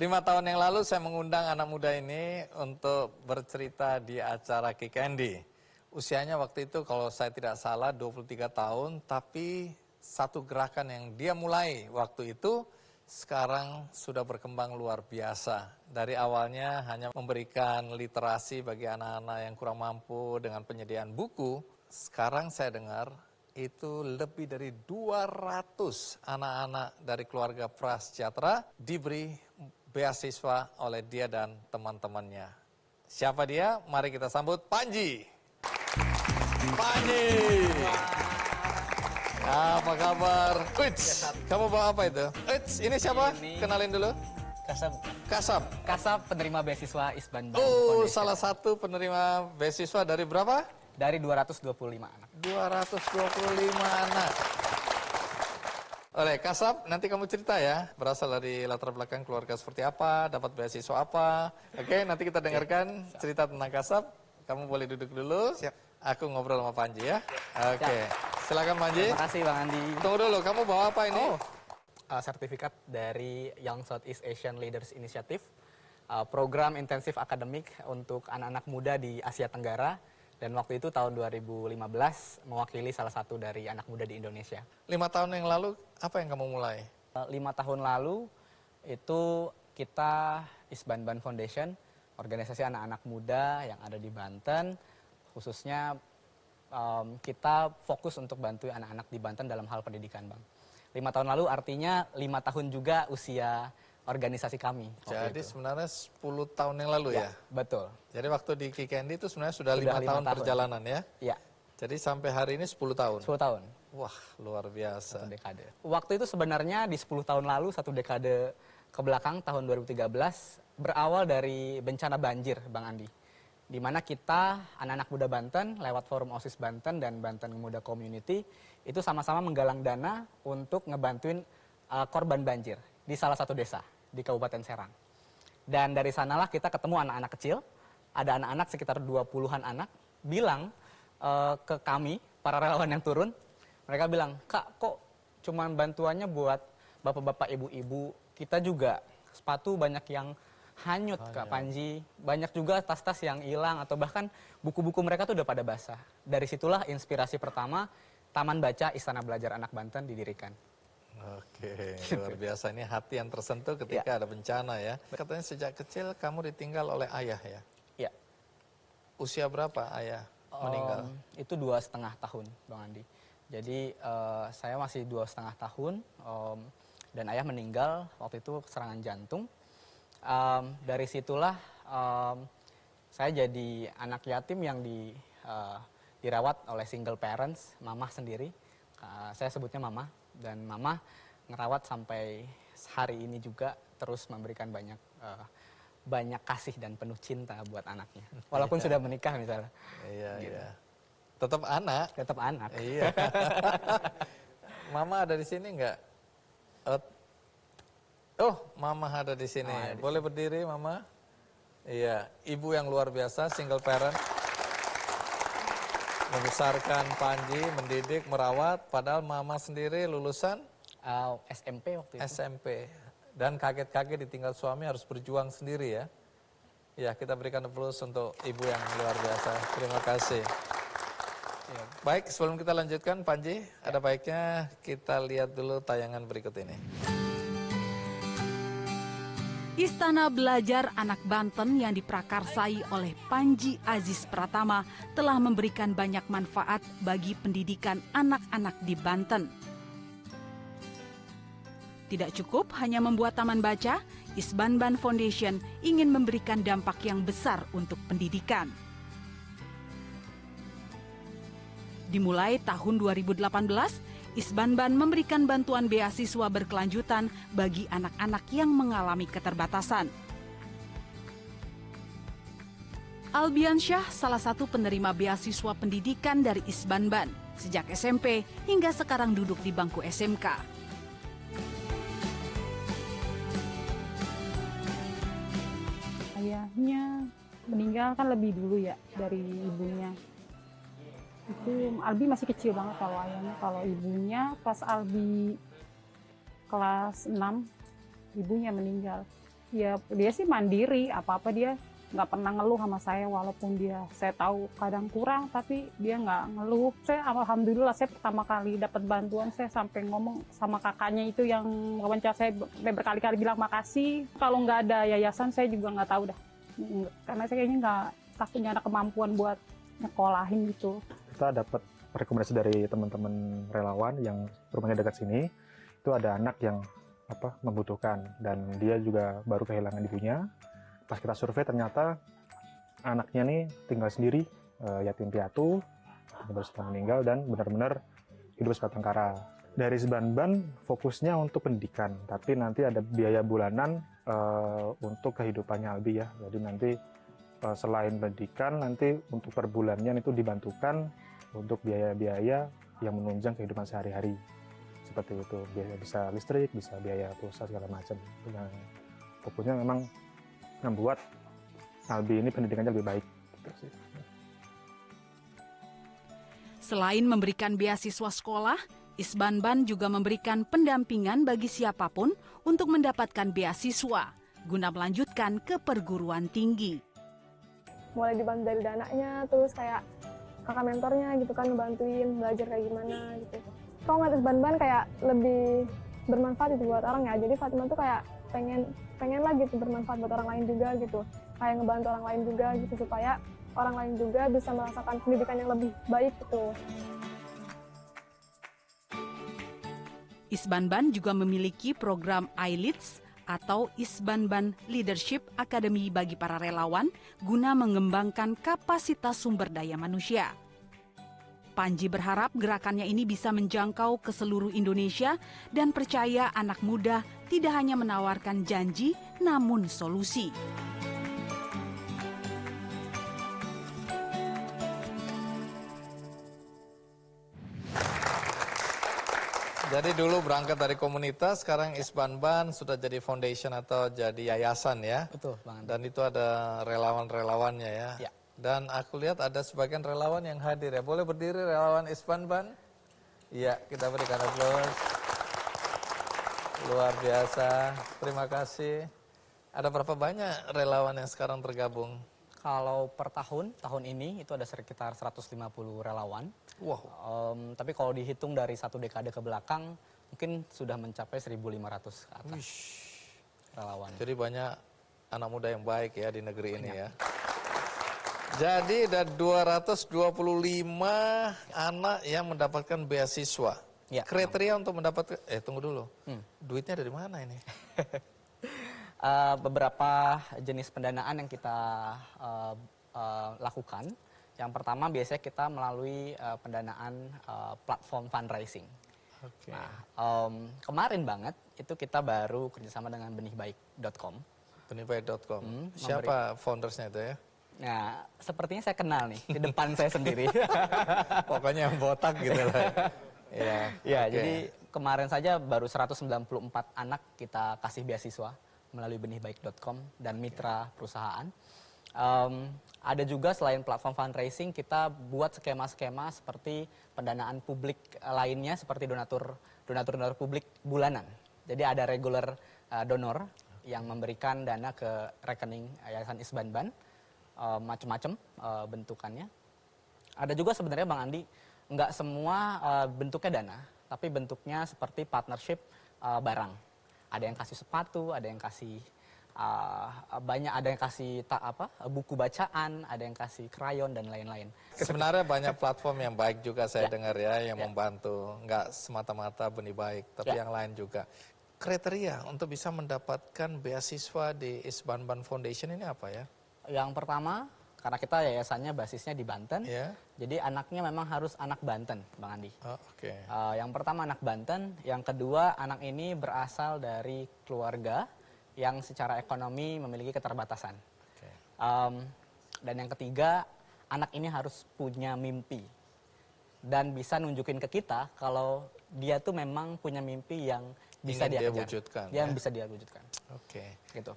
5 tahun yang lalu saya mengundang anak muda ini untuk bercerita di acara Kick Andy. Usianya waktu itu kalau saya tidak salah 23 tahun, tapi satu gerakan yang dia mulai waktu itu sekarang sudah berkembang luar biasa. Dari awalnya hanya memberikan literasi bagi anak-anak yang kurang mampu dengan penyediaan buku, sekarang saya dengar itu lebih dari 200 anak-anak dari keluarga prasejahtera diberi beasiswa oleh dia dan teman-temannya. Siapa dia? Mari kita sambut Panji. Panji. Apa kabar? Uits, kamu bawa apa itu? Uits, ini siapa? Kenalin dulu. Kasab. Kasab. Kasab penerima beasiswa Isban Ban Oh, Foundation. salah satu penerima beasiswa dari berapa? Dari 225 anak. 225 anak. Oleh Kasab, nanti kamu cerita ya, berasal dari latar belakang keluarga seperti apa, dapat beasiswa apa. Oke, nanti kita dengarkan cerita tentang Kasab. Kamu boleh duduk dulu. Siap. Aku ngobrol sama Panji ya. Oke, silakan Panji. Terima kasih Bang Andi. Tunggu dulu, kamu bawa apa ini? Sertifikat dari Young Southeast Asian Leaders Initiative, program intensif akademik untuk anak-anak muda di Asia Tenggara. Dan waktu itu tahun 2015 mewakili salah satu dari anak muda di Indonesia. 5 tahun yang lalu, apa yang kamu mulai? 5 tahun lalu itu kita Isban Ban Foundation, organisasi anak-anak muda yang ada di Banten, khususnya kita fokus untuk bantu anak-anak di Banten dalam hal pendidikan, Bang. 5 tahun lalu artinya 5 tahun juga usia organisasi kami. Jadi sebenarnya 10 tahun yang lalu ya? Betul. Jadi waktu di Kick Andy itu sebenarnya sudah 5 tahun perjalanan ya? Iya. Jadi sampai hari ini 10 tahun? 10 tahun. Wah, luar biasa. 1 dekade. Waktu itu sebenarnya di 10 tahun lalu, 1 dekade ke belakang, tahun 2013, berawal dari bencana banjir, Bang Andi. Di mana kita, anak-anak muda Banten, lewat forum OSIS Banten dan Banten Muda Community, itu sama-sama menggalang dana untuk ngebantuin korban banjir di salah satu desa di Kabupaten Serang. Dan dari sanalah kita ketemu anak-anak kecil, ada anak-anak sekitar 20-an anak, bilang ke kami, para relawan yang turun, mereka bilang, Kak, kok cuman bantuannya buat bapak-bapak, ibu-ibu, kita juga sepatu banyak yang hanyut, Kak Panji, banyak juga tas-tas yang hilang, atau bahkan buku-buku mereka tuh udah pada basah. Dari situlah inspirasi pertama, Taman Baca Istana Belajar Anak Banten didirikan. Oke, luar biasa. Ini hati yang tersentuh ketika ada bencana ya. Katanya sejak kecil kamu ditinggal oleh ayah ya? Iya. Usia berapa ayah meninggal? Itu 2,5 tahun, Bang Andi. Jadi saya masih 2,5 tahun dan ayah meninggal waktu itu serangan jantung. Dari situlah saya jadi anak yatim yang dirawat oleh single parents, mamah sendiri. Saya sebutnya mamah. Dan mama ngerawat sampai hari ini juga terus memberikan banyak kasih dan penuh cinta buat anaknya. Walaupun sudah menikah misalnya. Iya, gitu. iya. Tetap anak. Tetap anak. Iya. Mama ada di sini enggak? Oh, mama ada di sini. Boleh berdiri, mama? Iya, ibu yang luar biasa, single parent. Membesarkan Panji, mendidik, merawat, padahal mama sendiri lulusan SMP waktu itu. SMP. Dan kaget-kaget ditinggal suami harus berjuang sendiri ya. Ya, kita berikan aplaus untuk ibu yang luar biasa. Terima kasih. Ya. Baik, sebelum kita lanjutkan Panji, ada baiknya kita lihat dulu tayangan berikut ini. Istana Belajar Anak Banten yang diprakarsai oleh Panji Aziz Pratama telah memberikan banyak manfaat bagi pendidikan anak-anak di Banten. Tidak cukup hanya membuat taman baca, Isban Ban Foundation ingin memberikan dampak yang besar untuk pendidikan. Dimulai tahun 2018, Isban Ban memberikan bantuan beasiswa berkelanjutan bagi anak-anak yang mengalami keterbatasan. Albian Syah salah satu penerima beasiswa pendidikan dari Isban Ban sejak SMP hingga sekarang duduk di bangku SMK. Ayahnya meninggal kan lebih dulu ya dari ibunya. Itu Albi masih kecil banget kalau ayahnya. Kalau ibunya pas Albi kelas 6, ibunya meninggal. Ya dia sih mandiri, apa-apa dia nggak pernah ngeluh sama saya, walaupun saya tahu kadang kurang, tapi dia nggak ngeluh. Saya alhamdulillah, saya pertama kali dapat bantuan, saya sampai ngomong sama kakaknya itu yang wawancara saya berkali-kali bilang makasih. Kalau nggak ada yayasan saya juga nggak tahu dah, karena saya kayaknya nggak takutnya ada kemampuan buat nyekolahin gitu. Kita dapat rekomendasi dari teman-teman relawan yang rumahnya dekat sini, itu ada anak yang membutuhkan, dan dia juga baru kehilangan ibunya. Pas kita survei ternyata anaknya nih tinggal sendiri, yatim piatu, baru setelah meninggal, dan benar-benar hidup sebatang kara. Dari Isbanban fokusnya untuk pendidikan, tapi nanti ada biaya bulanan untuk kehidupannya Albi ya. Jadi nanti selain pendidikan, nanti untuk per bulannya itu dibantukan untuk biaya-biaya yang menunjang kehidupan sehari-hari. Seperti itu, biaya bisa listrik, bisa biaya pulsa segala macam. Yang fokusnya memang membuat Albi ini pendidikannya lebih baik. Gitu sih. Selain memberikan beasiswa sekolah, Isbanban juga memberikan pendampingan bagi siapapun untuk mendapatkan beasiswa guna melanjutkan ke perguruan tinggi. Mulai dibantu dari dananya, terus kayak kakak mentornya gitu kan ngebantuin belajar kayak gimana gitu. Kalau ngeliat Isbanban kayak lebih bermanfaat itu buat orang ya. Jadi Fatima tuh kayak pengen lah gitu bermanfaat buat orang lain juga gitu. Kayak ngebantu orang lain juga gitu supaya orang lain juga bisa merasakan pendidikan yang lebih baik gitu. Isbanban juga memiliki program iLeads atau Isbanban Leadership Academy bagi para relawan guna mengembangkan kapasitas sumber daya manusia. Panji berharap gerakannya ini bisa menjangkau ke seluruh Indonesia dan percaya anak muda tidak hanya menawarkan janji, namun solusi. Jadi dulu berangkat dari komunitas, sekarang Isbanban sudah jadi foundation atau jadi yayasan ya. Betul, Bang Andi. Dan itu ada relawan-relawannya ya. Ya. Dan aku lihat ada sebagian relawan yang hadir ya. Boleh berdiri relawan Isbanban? Iya, kita berikan aplaus. Luar biasa, terima kasih. Ada berapa banyak relawan yang sekarang tergabung? Kalau per tahun ini itu ada sekitar 150 relawan. Wow. Tapi kalau dihitung dari satu dekade ke belakang, mungkin sudah mencapai 1.500 ke atas relawan. Jadi banyak anak muda yang baik ya di negeri ini ya. Jadi ada 225 anak yang mendapatkan beasiswa. Ya, Kriteria untuk mendapatkan, tunggu dulu. Duitnya dari mana ini? Beberapa jenis pendanaan yang kita lakukan. Yang pertama biasanya kita melalui pendanaan platform fundraising. Oke. Nah, kemarin banget itu kita baru kerjasama dengan benihbaik.com. Benihbaik.com. Siapa foundersnya itu ya? Nah, sepertinya saya kenal nih di depan saya sendiri. Pokoknya yang botak gitu lah. Ya, jadi kemarin saja baru 194 anak kita kasih beasiswa melalui benihbaik.com dan mitra perusahaan. Ada juga selain platform fundraising, kita buat skema-skema seperti pendanaan publik lainnya seperti donatur publik bulanan. Jadi ada regular donor yang memberikan dana ke rekening Yayasan Isbanban, macam-macam bentukannya. Ada juga sebenarnya Bang Andi, nggak semua bentuknya dana, tapi bentuknya seperti partnership barang. Ada yang kasih sepatu, ada yang kasih ada yang kasih buku bacaan, ada yang kasih krayon dan lain-lain. Sebenarnya banyak platform yang baik juga saya dengar ya, yang membantu. Nggak semata-mata Benih Baik, tapi yang lain juga. Kriteria untuk bisa mendapatkan beasiswa di Isbanban Foundation ini apa ya? Yang pertama, karena kita yayasannya basisnya di Banten, jadi anaknya memang harus anak Banten, Bang Andi. Oh, oke. Yang pertama anak Banten, yang kedua anak ini berasal dari keluarga yang secara ekonomi memiliki keterbatasan. Okay. Dan yang ketiga, anak ini harus punya mimpi dan bisa nunjukin ke kita kalau dia tuh memang punya mimpi yang bisa dia wujudkan. Yang bisa dia wujudkan. Oke. Gitu.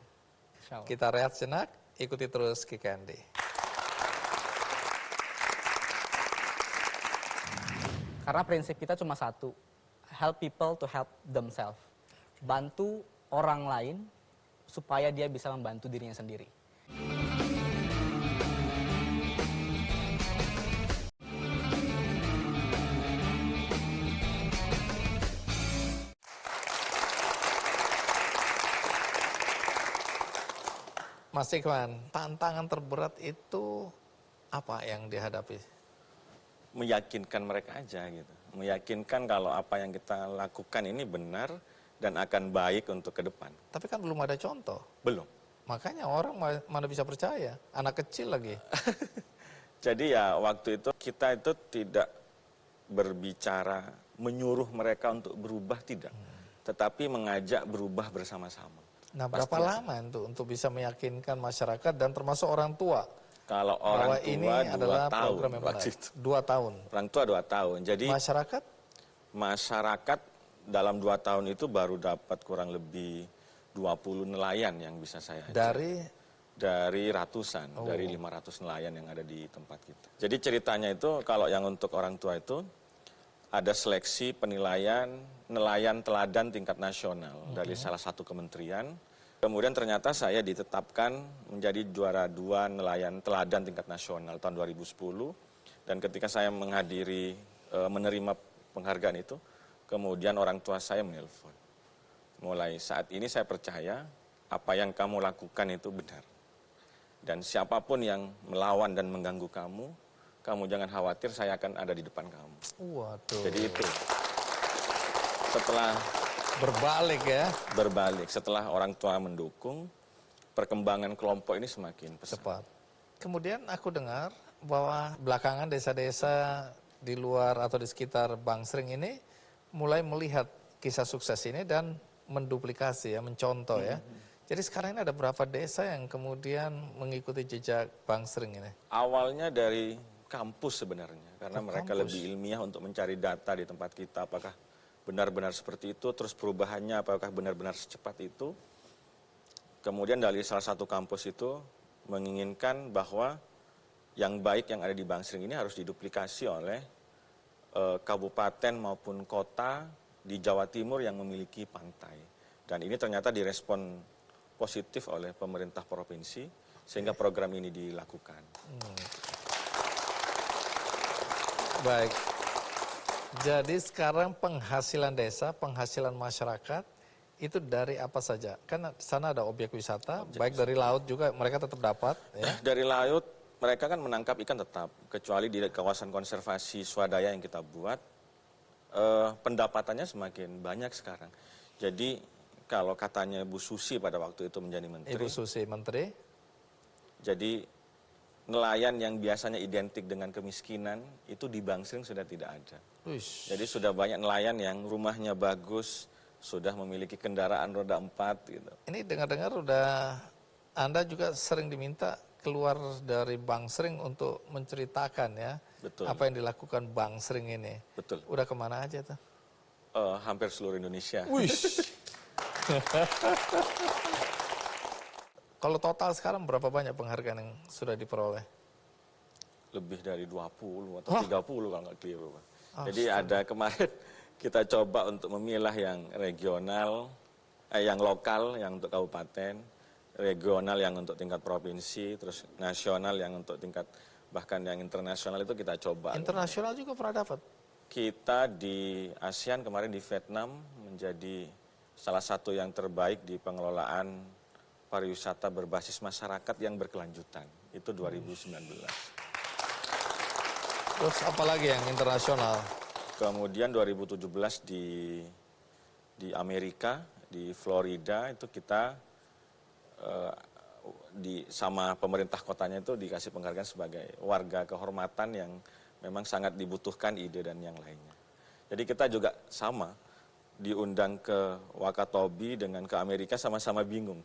Kita rehat sejenak, ikuti terus Kikendi. Karena prinsip kita cuma satu, help people to help themselves. Bantu orang lain supaya dia bisa membantu dirinya sendiri. Mas Ikhwan, tantangan terberat itu apa yang dihadapi? Meyakinkan mereka aja gitu. Meyakinkan kalau apa yang kita lakukan ini benar dan akan baik untuk ke depan. Tapi kan belum ada contoh. Belum. Makanya orang mana bisa percaya, anak kecil lagi. Jadi ya waktu itu kita itu tidak berbicara menyuruh mereka untuk berubah, tidak. Tetapi mengajak berubah bersama-sama. Nah, berapa lama itu untuk bisa meyakinkan masyarakat dan termasuk orang tua? Kalau orang bahwa tua ini 2 adalah tahun program yang waktu benar. itu. 2 tahun. Orang tua 2 tahun. Jadi masyarakat dalam 2 tahun itu baru dapat kurang lebih 20 nelayan yang bisa saya ajak. Dari ratusan, dari 500 nelayan yang ada di tempat kita. Jadi ceritanya itu kalau yang untuk orang tua itu ada seleksi penilaian nelayan teladan tingkat nasional dari salah satu kementerian. Kemudian ternyata saya ditetapkan menjadi juara 2 nelayan teladan tingkat nasional tahun 2010. Dan ketika saya menerima penghargaan itu, kemudian orang tua saya menelpon. Mulai saat ini saya percaya apa yang kamu lakukan itu benar. Dan siapapun yang melawan dan mengganggu kamu jangan khawatir, saya akan ada di depan kamu. Waduh. Jadi itu. Setelah berbalik ya. Berbalik. Setelah orang tua mendukung, perkembangan kelompok ini semakin pesat. Cepat. Kemudian aku dengar bahwa belakangan desa-desa di luar atau di sekitar Bangsering ini mulai melihat kisah sukses ini dan menduplikasi ya, mencontoh ya. Jadi sekarang ini ada berapa desa yang kemudian mengikuti jejak Bangsering ini? Awalnya dari kampus sebenarnya, karena mereka lebih ilmiah untuk mencari data di tempat kita, apakah benar-benar seperti itu, terus perubahannya apakah benar-benar secepat itu. Kemudian dari salah satu kampus itu menginginkan bahwa yang baik yang ada di Bangsering ini harus diduplikasi oleh kabupaten maupun kota di Jawa Timur yang memiliki pantai. Dan ini ternyata direspon positif oleh pemerintah provinsi, sehingga program ini dilakukan. Baik. Jadi sekarang penghasilan desa, penghasilan masyarakat, itu dari apa saja? Kan di sana ada objek wisata, baik dari laut juga mereka tetap dapat. Ya? Dari laut, mereka kan menangkap ikan tetap, kecuali di kawasan konservasi swadaya yang kita buat, pendapatannya semakin banyak sekarang. Jadi kalau katanya Bu Susi pada waktu itu menjadi menteri. Ibu Susi menteri. Jadi nelayan yang biasanya identik dengan kemiskinan, itu di Bangsering sudah tidak ada. Uish. Jadi sudah banyak nelayan yang rumahnya bagus, sudah memiliki kendaraan roda 4 gitu. Ini dengar-dengar udah Anda juga sering diminta keluar dari Bangsering untuk menceritakan ya. Betul. Apa yang dilakukan Bangsering ini. Betul. Udah kemana aja tuh? Hampir seluruh Indonesia. Wish. Kalau total sekarang berapa banyak penghargaan yang sudah diperoleh? Lebih dari 20 atau 30 kalau nggak keliru. Jadi ada kemarin kita coba untuk memilah yang regional, yang lokal, yang untuk kabupaten, regional yang untuk tingkat provinsi, terus nasional yang untuk tingkat bahkan yang internasional itu kita coba. Internasional juga pernah dapat? Kita di ASEAN kemarin di Vietnam menjadi salah satu yang terbaik di pengelolaan pariwisata berbasis masyarakat yang berkelanjutan. Itu 2019. Terus apalagi yang internasional? Kemudian 2017 di Amerika, di Florida itu kita sama pemerintah kotanya itu dikasih penghargaan sebagai warga kehormatan yang memang sangat dibutuhkan ide dan yang lainnya. Jadi kita juga sama diundang ke Wakatobi dengan ke Amerika sama-sama bingung.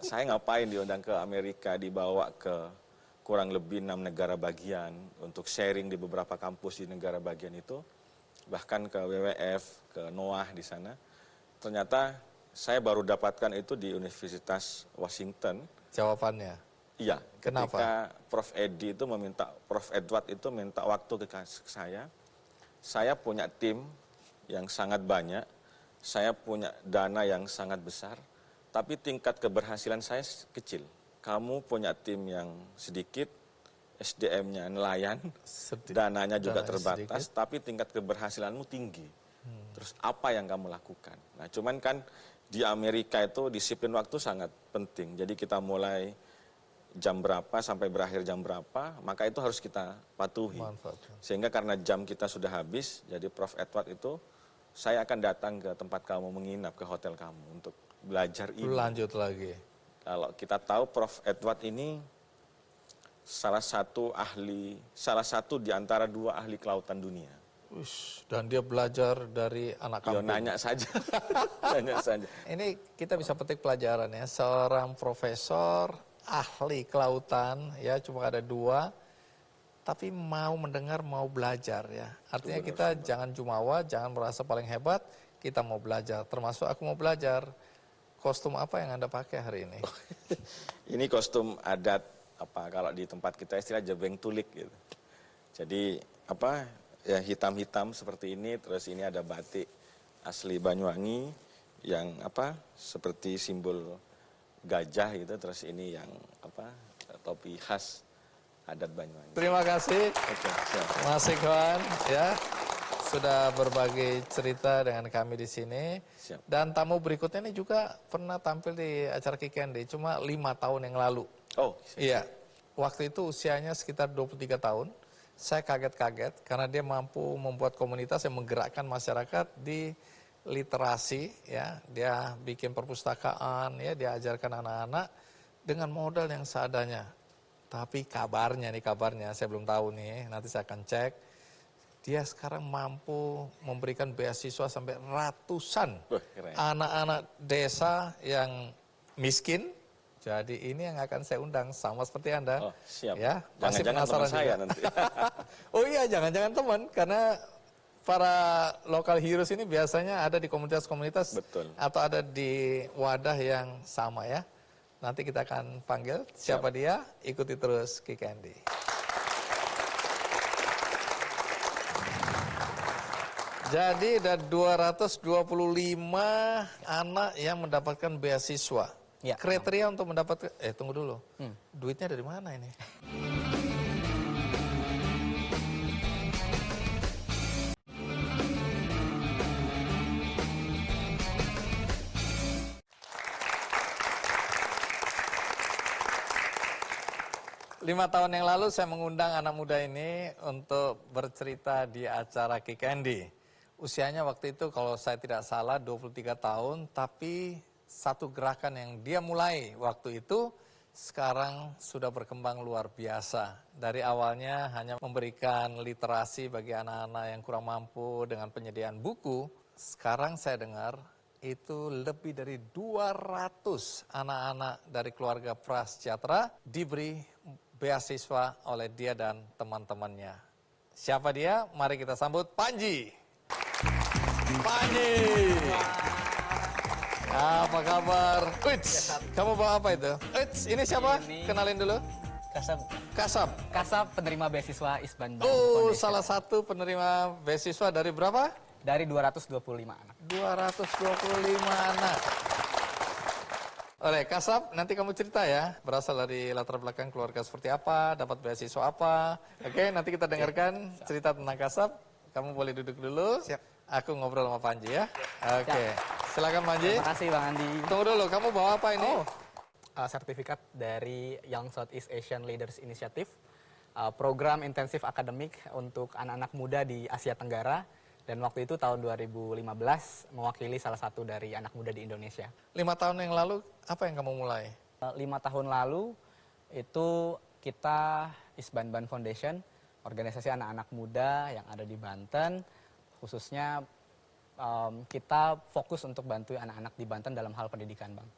Saya ngapain diundang ke Amerika, dibawa ke kurang lebih 6 negara bagian untuk sharing di beberapa kampus di negara bagian itu, bahkan ke WWF, ke NOAH di sana. Ternyata saya baru dapatkan itu di Universitas Washington. Jawabannya? Iya. Kenapa? Ketika Prof. Edward itu minta waktu ke saya punya tim yang sangat banyak, saya punya dana yang sangat besar, tapi tingkat keberhasilan saya kecil. Kamu punya tim yang sedikit, SDM-nya nelayan, dananya juga terbatas, tapi tingkat keberhasilanmu tinggi. Terus apa yang kamu lakukan? Nah, cuman kan di Amerika itu disiplin waktu sangat penting. Jadi kita mulai jam berapa sampai berakhir jam berapa, maka itu harus kita patuhi. Sehingga karena jam kita sudah habis, jadi Prof. Edward itu, saya akan datang ke tempat kamu menginap, ke hotel kamu untuk belajar ini. Lanjut lagi. Kalau kita tahu Prof. Edward ini salah satu di antara 2 ahli kelautan dunia. Dan dia belajar dari anak kampung. Nanya saja. Nanya saja. Ini kita bisa petik pelajaran ya, seorang profesor ahli kelautan ya, cuma ada 2, tapi mau mendengar, mau belajar ya. Artinya kita jangan jumawa, jangan merasa paling hebat, kita mau belajar. Termasuk aku mau belajar. Kostum apa yang Anda pakai hari ini? Ini kostum adat, kalau di tempat kita istilah jebeng tulik gitu. Jadi ya hitam-hitam seperti ini, terus ini ada batik asli Banyuwangi yang seperti simbol gajah gitu, terus ini yang topi khas adat Banyuwangi. Terima kasih Mas Ikhwan ya, sudah berbagi cerita dengan kami di sini. Siap. Dan tamu berikutnya ini juga pernah tampil di acara Kikendi, cuma 5 tahun yang lalu. Oh, iya. Waktu itu usianya sekitar 23 tahun. Saya kaget-kaget karena dia mampu membuat komunitas yang menggerakkan masyarakat di literasi ya. Dia bikin perpustakaan ya, dia ajarkan anak-anak dengan modal yang seadanya. Tapi kabarnya saya belum tahu nih, nanti saya akan cek. Dia sekarang mampu memberikan beasiswa sampai ratusan anak-anak desa yang miskin. Jadi ini yang akan saya undang, sama seperti Anda. Oh, siap. Ya, jangan-jangan teman saya nanti. Oh iya, jangan-jangan teman, karena para local heroes ini biasanya ada di komunitas-komunitas atau ada di wadah yang sama ya. Nanti kita akan panggil siapa dia, ikuti terus Kikendi. Jadi ada 225 anak yang mendapatkan beasiswa. Ya. Kriteria untuk mendapatkan, tunggu dulu, duitnya dari mana ini? Lima tahun yang lalu saya mengundang anak muda ini untuk bercerita di acara Kikendi. Usianya waktu itu kalau saya tidak salah 23 tahun, tapi satu gerakan yang dia mulai waktu itu sekarang sudah berkembang luar biasa. Dari awalnya hanya memberikan literasi bagi anak-anak yang kurang mampu dengan penyediaan buku, sekarang saya dengar itu lebih dari 200 anak-anak dari keluarga prasejahtera diberi beasiswa oleh dia dan teman-temannya. Siapa dia? Mari kita sambut Panji. Panji. Apa kabar? Wits, kamu bawa apa itu? Wits, ini siapa? Kenalin dulu. Kasab, penerima beasiswa Isban. Oh, salah satu penerima beasiswa dari berapa? Dari 225 anak. 225 anak. Oleh Kasab, nanti kamu cerita ya, berasal dari latar belakang keluarga seperti apa, dapat beasiswa apa. Oke, nanti kita dengarkan cerita tentang Kasab. Kamu boleh duduk dulu. Siap. Aku ngobrol sama Panji ya. Oke. Silakan Panji. Terima kasih Bang Andi. Tunggu dulu, kamu bawa apa ini? Sertifikat dari Young Southeast Asian Leaders Initiative, program intensif akademik untuk anak-anak muda di Asia Tenggara. Dan waktu itu tahun 2015 mewakili salah satu dari anak muda di Indonesia. 5 tahun yang lalu, apa yang kamu mulai? 5 tahun lalu itu kita Isban Foundation, organisasi anak-anak muda yang ada di Banten, khususnya kita fokus untuk bantu anak-anak di Banten dalam hal pendidikan, Bang.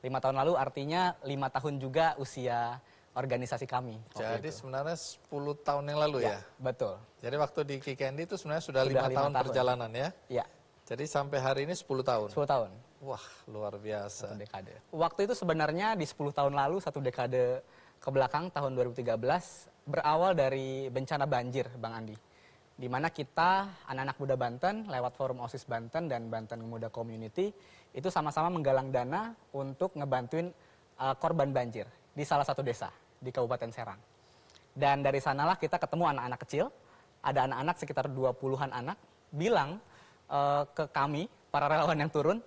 5 tahun lalu artinya 5 tahun juga usia organisasi kami. Jadi sebenarnya 10 tahun yang lalu ya? Betul. Jadi waktu di Kikendi itu sebenarnya sudah 5 tahun perjalanan ya? Iya. Jadi sampai hari ini 10 tahun? 10 tahun. Wah, luar biasa. 1 dekade. Waktu itu sebenarnya di 10 tahun lalu, 1 dekade ke belakang, tahun 2013, berawal dari bencana banjir, Bang Andi. di mana kita anak-anak muda Banten lewat forum OSIS Banten dan Banten Muda Community itu sama-sama menggalang dana untuk ngebantuin korban banjir di salah satu desa di Kabupaten Serang. Dan dari sanalah kita ketemu anak-anak kecil, ada anak-anak sekitar 20-an anak bilang ke kami, para relawan yang turun,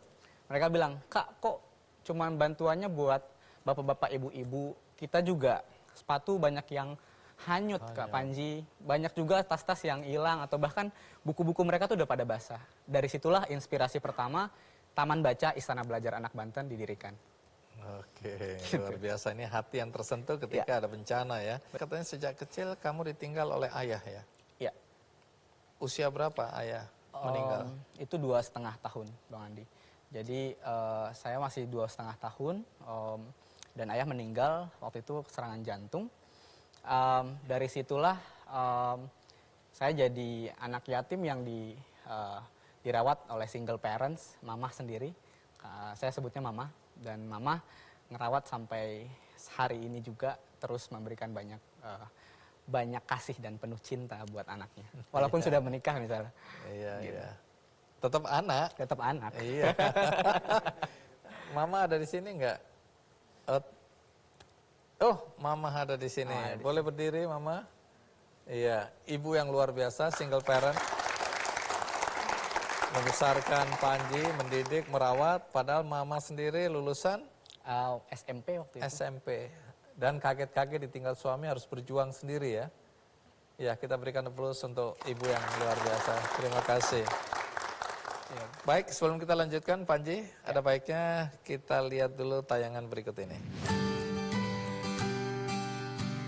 mereka bilang, "Kak, kok cuman bantuannya buat bapak-bapak, ibu-ibu, kita juga sepatu banyak yang hanyut, Kak Panji, banyak juga tas-tas yang hilang atau bahkan buku-buku mereka tuh udah pada basah." Dari situlah inspirasi pertama Taman Baca Istana Belajar Anak Banten didirikan. Oke, luar biasa. Ini hati yang tersentuh ketika ada bencana ya. Katanya sejak kecil kamu ditinggal oleh ayah ya? Iya. Usia berapa ayah meninggal? Itu 2,5 tahun, Bang Andi. Jadi saya masih 2,5 tahun dan ayah meninggal waktu itu serangan jantung. Dari situlah saya jadi anak yatim yang dirawat oleh single parents, mama sendiri. Saya sebutnya mama, dan mama ngerawat sampai hari ini juga terus memberikan banyak kasih dan penuh cinta buat anaknya. Walaupun sudah menikah misalnya. Iya, gitu. iya. Tetap anak. Tetap anak. Iya. Mama ada di sini enggak? Oh, mama ada di sini. Boleh berdiri, mama? Iya, ibu yang luar biasa, single parent. Membesarkan Panji, mendidik, merawat, padahal mama sendiri lulusan SMP waktu itu. SMP. Dan kaget-kaget ditinggal suami, harus berjuang sendiri ya. Ya, kita berikan aplaus untuk ibu yang luar biasa. Terima kasih. Ya. Baik, sebelum kita lanjutkan Panji, ada baiknya kita lihat dulu tayangan berikut ini.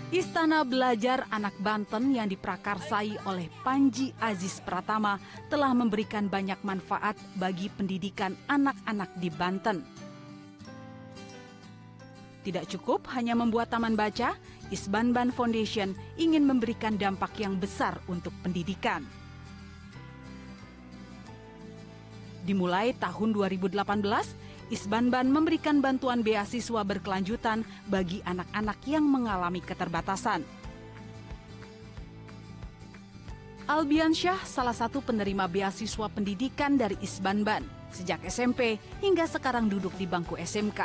Istana Belajar Anak Banten yang diprakarsai oleh Panji Aziz Pratama telah memberikan banyak manfaat bagi pendidikan anak-anak di Banten. Tidak cukup hanya membuat taman baca, Isbanban Foundation ingin memberikan dampak yang besar untuk pendidikan. Dimulai tahun 2018, Isbanban memberikan bantuan beasiswa berkelanjutan bagi anak-anak yang mengalami keterbatasan. Albiansyah salah satu penerima beasiswa pendidikan dari Isbanban sejak SMP hingga sekarang duduk di bangku SMK.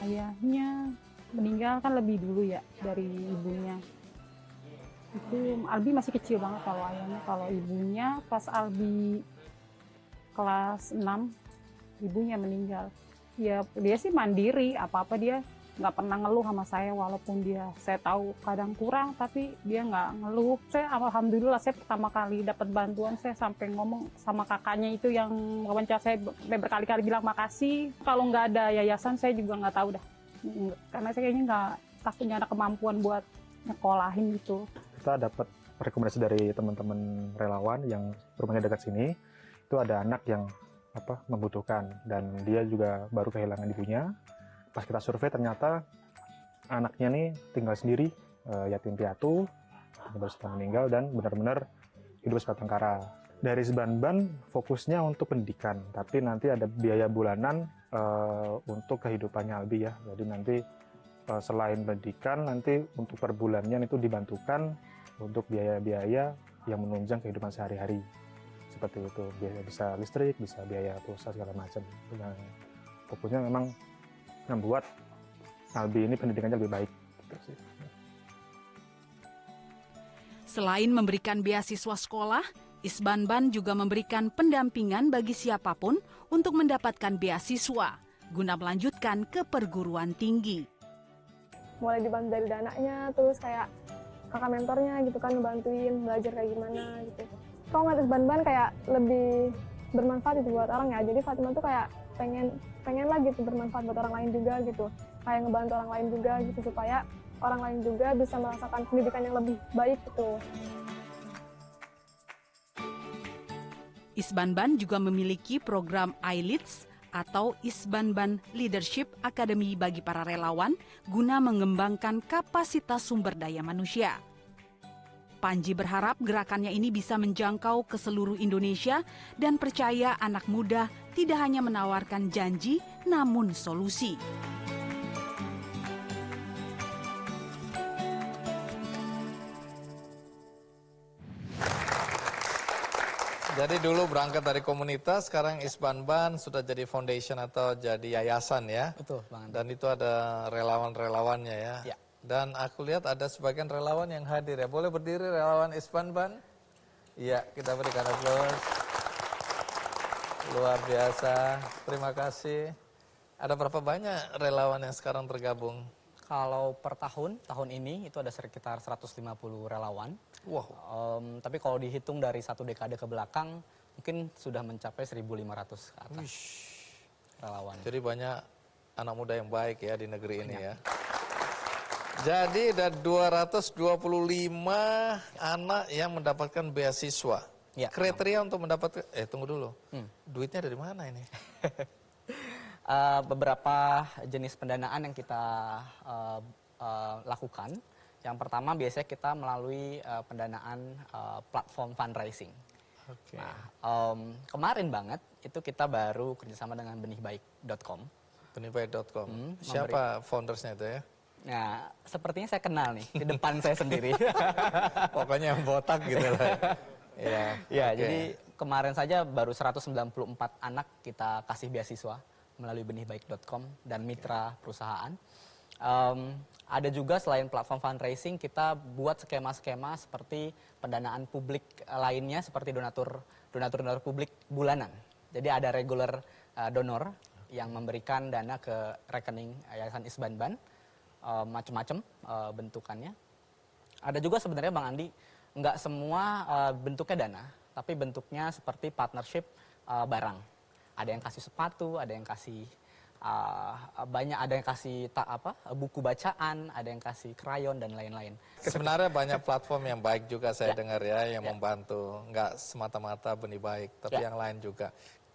Ayahnya meninggal kan lebih dulu ya dari ibunya. Itu Albi masih kecil banget kalau ayahnya. Kalau ibunya pas Albi kelas 6, ibunya meninggal. Ya dia sih mandiri, apa-apa dia nggak pernah ngeluh sama saya, walaupun saya tahu kadang kurang, tapi dia nggak ngeluh. Saya alhamdulillah, saya pertama kali dapat bantuan, saya sampai ngomong sama kakaknya itu yang wawancara saya berkali-kali bilang makasih. Kalau nggak ada yayasan saya juga nggak tahu dah, karena saya kayaknya nggak takutnya ada kemampuan buat nyekolahin gitu. Kita dapat rekomendasi dari teman-teman relawan yang rumahnya dekat sini. Itu ada anak yang membutuhkan, dan dia juga baru kehilangan ibunya. Pas kita survei ternyata anaknya nih tinggal sendiri, yatim piatu, baru setelah meninggal, dan benar-benar hidup sebatang kara. Dari Isbanban fokusnya untuk pendidikan, tapi nanti ada biaya bulanan untuk kehidupannya Albi ya. Jadi nanti selain pendidikan, nanti untuk per bulannya itu dibantukan untuk biaya-biaya yang menunjang kehidupan sehari-hari. Seperti itu, biaya bisa listrik, bisa biaya pulsa segala macam. Nah, fokusnya memang membuat Albi ini pendidikannya lebih baik. Selain memberikan beasiswa sekolah, Isbanban juga memberikan pendampingan bagi siapapun untuk mendapatkan beasiswa guna melanjutkan ke perguruan tinggi. Mulai dibantu dari dananya, terus kayak kakak mentornya gitu kan, ngebantuin belajar kayak gimana gitu. Kalau nggak Isbanban kayak lebih bermanfaat itu buat orang ya. Jadi Fatima tuh kayak pengen lah gitu bermanfaat buat orang lain juga gitu. Kayak ngebantu orang lain juga gitu, supaya orang lain juga bisa merasakan pendidikan yang lebih baik gitu. Isbanban juga memiliki program iLeads atau Isbanban Leadership Academy bagi para relawan guna mengembangkan kapasitas sumber daya manusia. Panji berharap gerakannya ini bisa menjangkau ke seluruh Indonesia dan percaya anak muda tidak hanya menawarkan janji namun solusi. Jadi dulu berangkat dari komunitas, sekarang Isbanban sudah jadi foundation atau jadi yayasan ya. Betul, Bang Andi. Dan itu ada relawan-relawannya ya. Ya. Dan aku lihat ada sebagian relawan yang hadir ya. Boleh berdiri relawan Isbanban? Iya, kita berikan aplaus. Luar biasa, terima kasih. Ada berapa banyak relawan yang sekarang tergabung? Kalau per tahun ini itu ada sekitar 150 relawan. Wow. Tapi kalau dihitung dari satu dekade ke belakang, mungkin sudah mencapai 1.500 ke atas relawan. Jadi banyak anak muda yang baik ya di negeri ini ya. Jadi ada 225 anak yang mendapatkan beasiswa. Ya, Kriteria untuk mendapatkan, tunggu dulu, duitnya dari mana ini? Beberapa jenis pendanaan yang kita lakukan. Yang pertama biasanya kita melalui pendanaan platform fundraising. Oke. Nah, kemarin banget itu kita baru kerjasama dengan benihbaik.com. Benihbaik.com. Siapa foundersnya itu ya? Nah, sepertinya saya kenal nih di depan saya sendiri. Pokoknya yang botak gitu lah. Ya, jadi kemarin saja baru 194 anak kita kasih beasiswa melalui benihbaik.com dan mitra perusahaan. Ada juga selain platform fundraising, kita buat skema-skema seperti pendanaan publik lainnya seperti donatur publik bulanan. Jadi ada regular donor yang memberikan dana ke rekening Yayasan Isbanban, macam-macam bentukannya. Ada juga sebenarnya Bang Andi, nggak semua bentuknya dana, tapi bentuknya seperti partnership barang. Ada yang kasih sepatu, ada yang kasih ada yang kasih buku bacaan, ada yang kasih krayon dan lain-lain. Sebenarnya banyak platform yang baik juga saya dengar ya, yang membantu. Nggak semata-mata Benih Baik, tapi yang lain juga.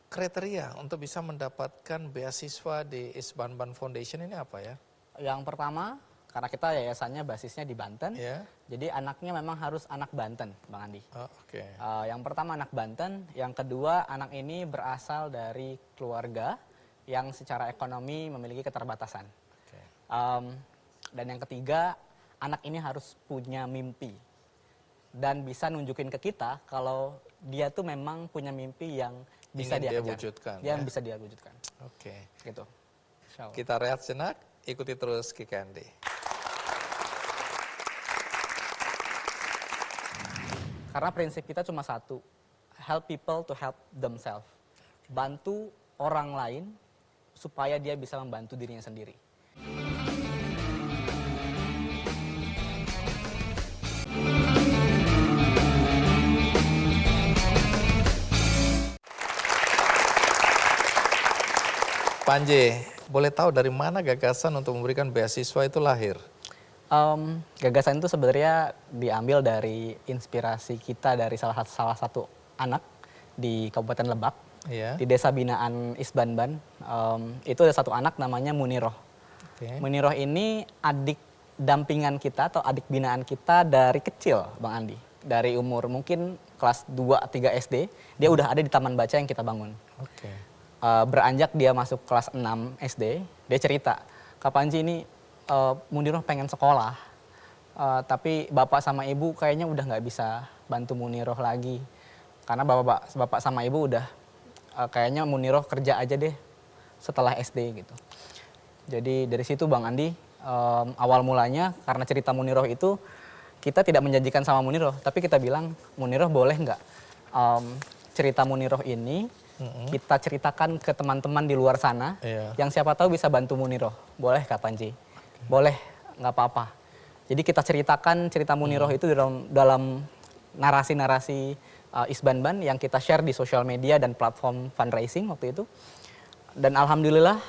Kriteria untuk bisa mendapatkan beasiswa di Isbanban Foundation ini apa ya? Yang pertama, karena kita yayasannya basisnya di Banten, jadi anaknya memang harus anak Banten, Bang Andi. Yang pertama anak Banten, yang kedua anak ini berasal dari keluarga yang secara ekonomi memiliki keterbatasan. Dan yang ketiga, anak ini harus punya mimpi dan bisa nunjukin ke kita kalau dia tuh memang punya mimpi yang bisa dia wujudkan. Yang bisa dia wujudkan. Oke. Gitu. Kita rehat sejenak, ikuti terus Kikendi. Karena prinsip kita cuma satu, help people to help themselves. Bantu orang lain supaya dia bisa membantu dirinya sendiri. Panji, boleh tahu dari mana gagasan untuk memberikan beasiswa itu lahir? Gagasan itu sebenarnya diambil dari inspirasi kita dari salah satu anak di Kabupaten Lebak, di Desa Binaan Isbanban. Itu ada satu anak namanya Muniroh. Muniroh ini adik dampingan kita atau adik binaan kita dari kecil, Bang Andi. Dari umur mungkin kelas 2-3 SD, dia udah ada di taman baca yang kita bangun. Beranjak dia masuk kelas 6 SD, dia cerita, Kak Panji ini Muniroh pengen sekolah, tapi bapak sama ibu kayaknya udah nggak bisa bantu Muniroh lagi. Karena bapak sama ibu udah kayaknya Muniroh kerja aja deh setelah SD gitu. Jadi dari situ Bang Andi, awal mulanya karena cerita Muniroh itu, kita tidak menjanjikan sama Muniroh, tapi kita bilang, Muniroh boleh nggak cerita Muniroh ini kita ceritakan ke teman-teman di luar sana, yang siapa tahu bisa bantu Muniroh. Boleh Kak Panji? Boleh, nggak apa-apa. Jadi kita ceritakan cerita Muniroh itu dalam narasi-narasi Isbanban yang kita share di sosial media dan platform fundraising waktu itu. Dan alhamdulillah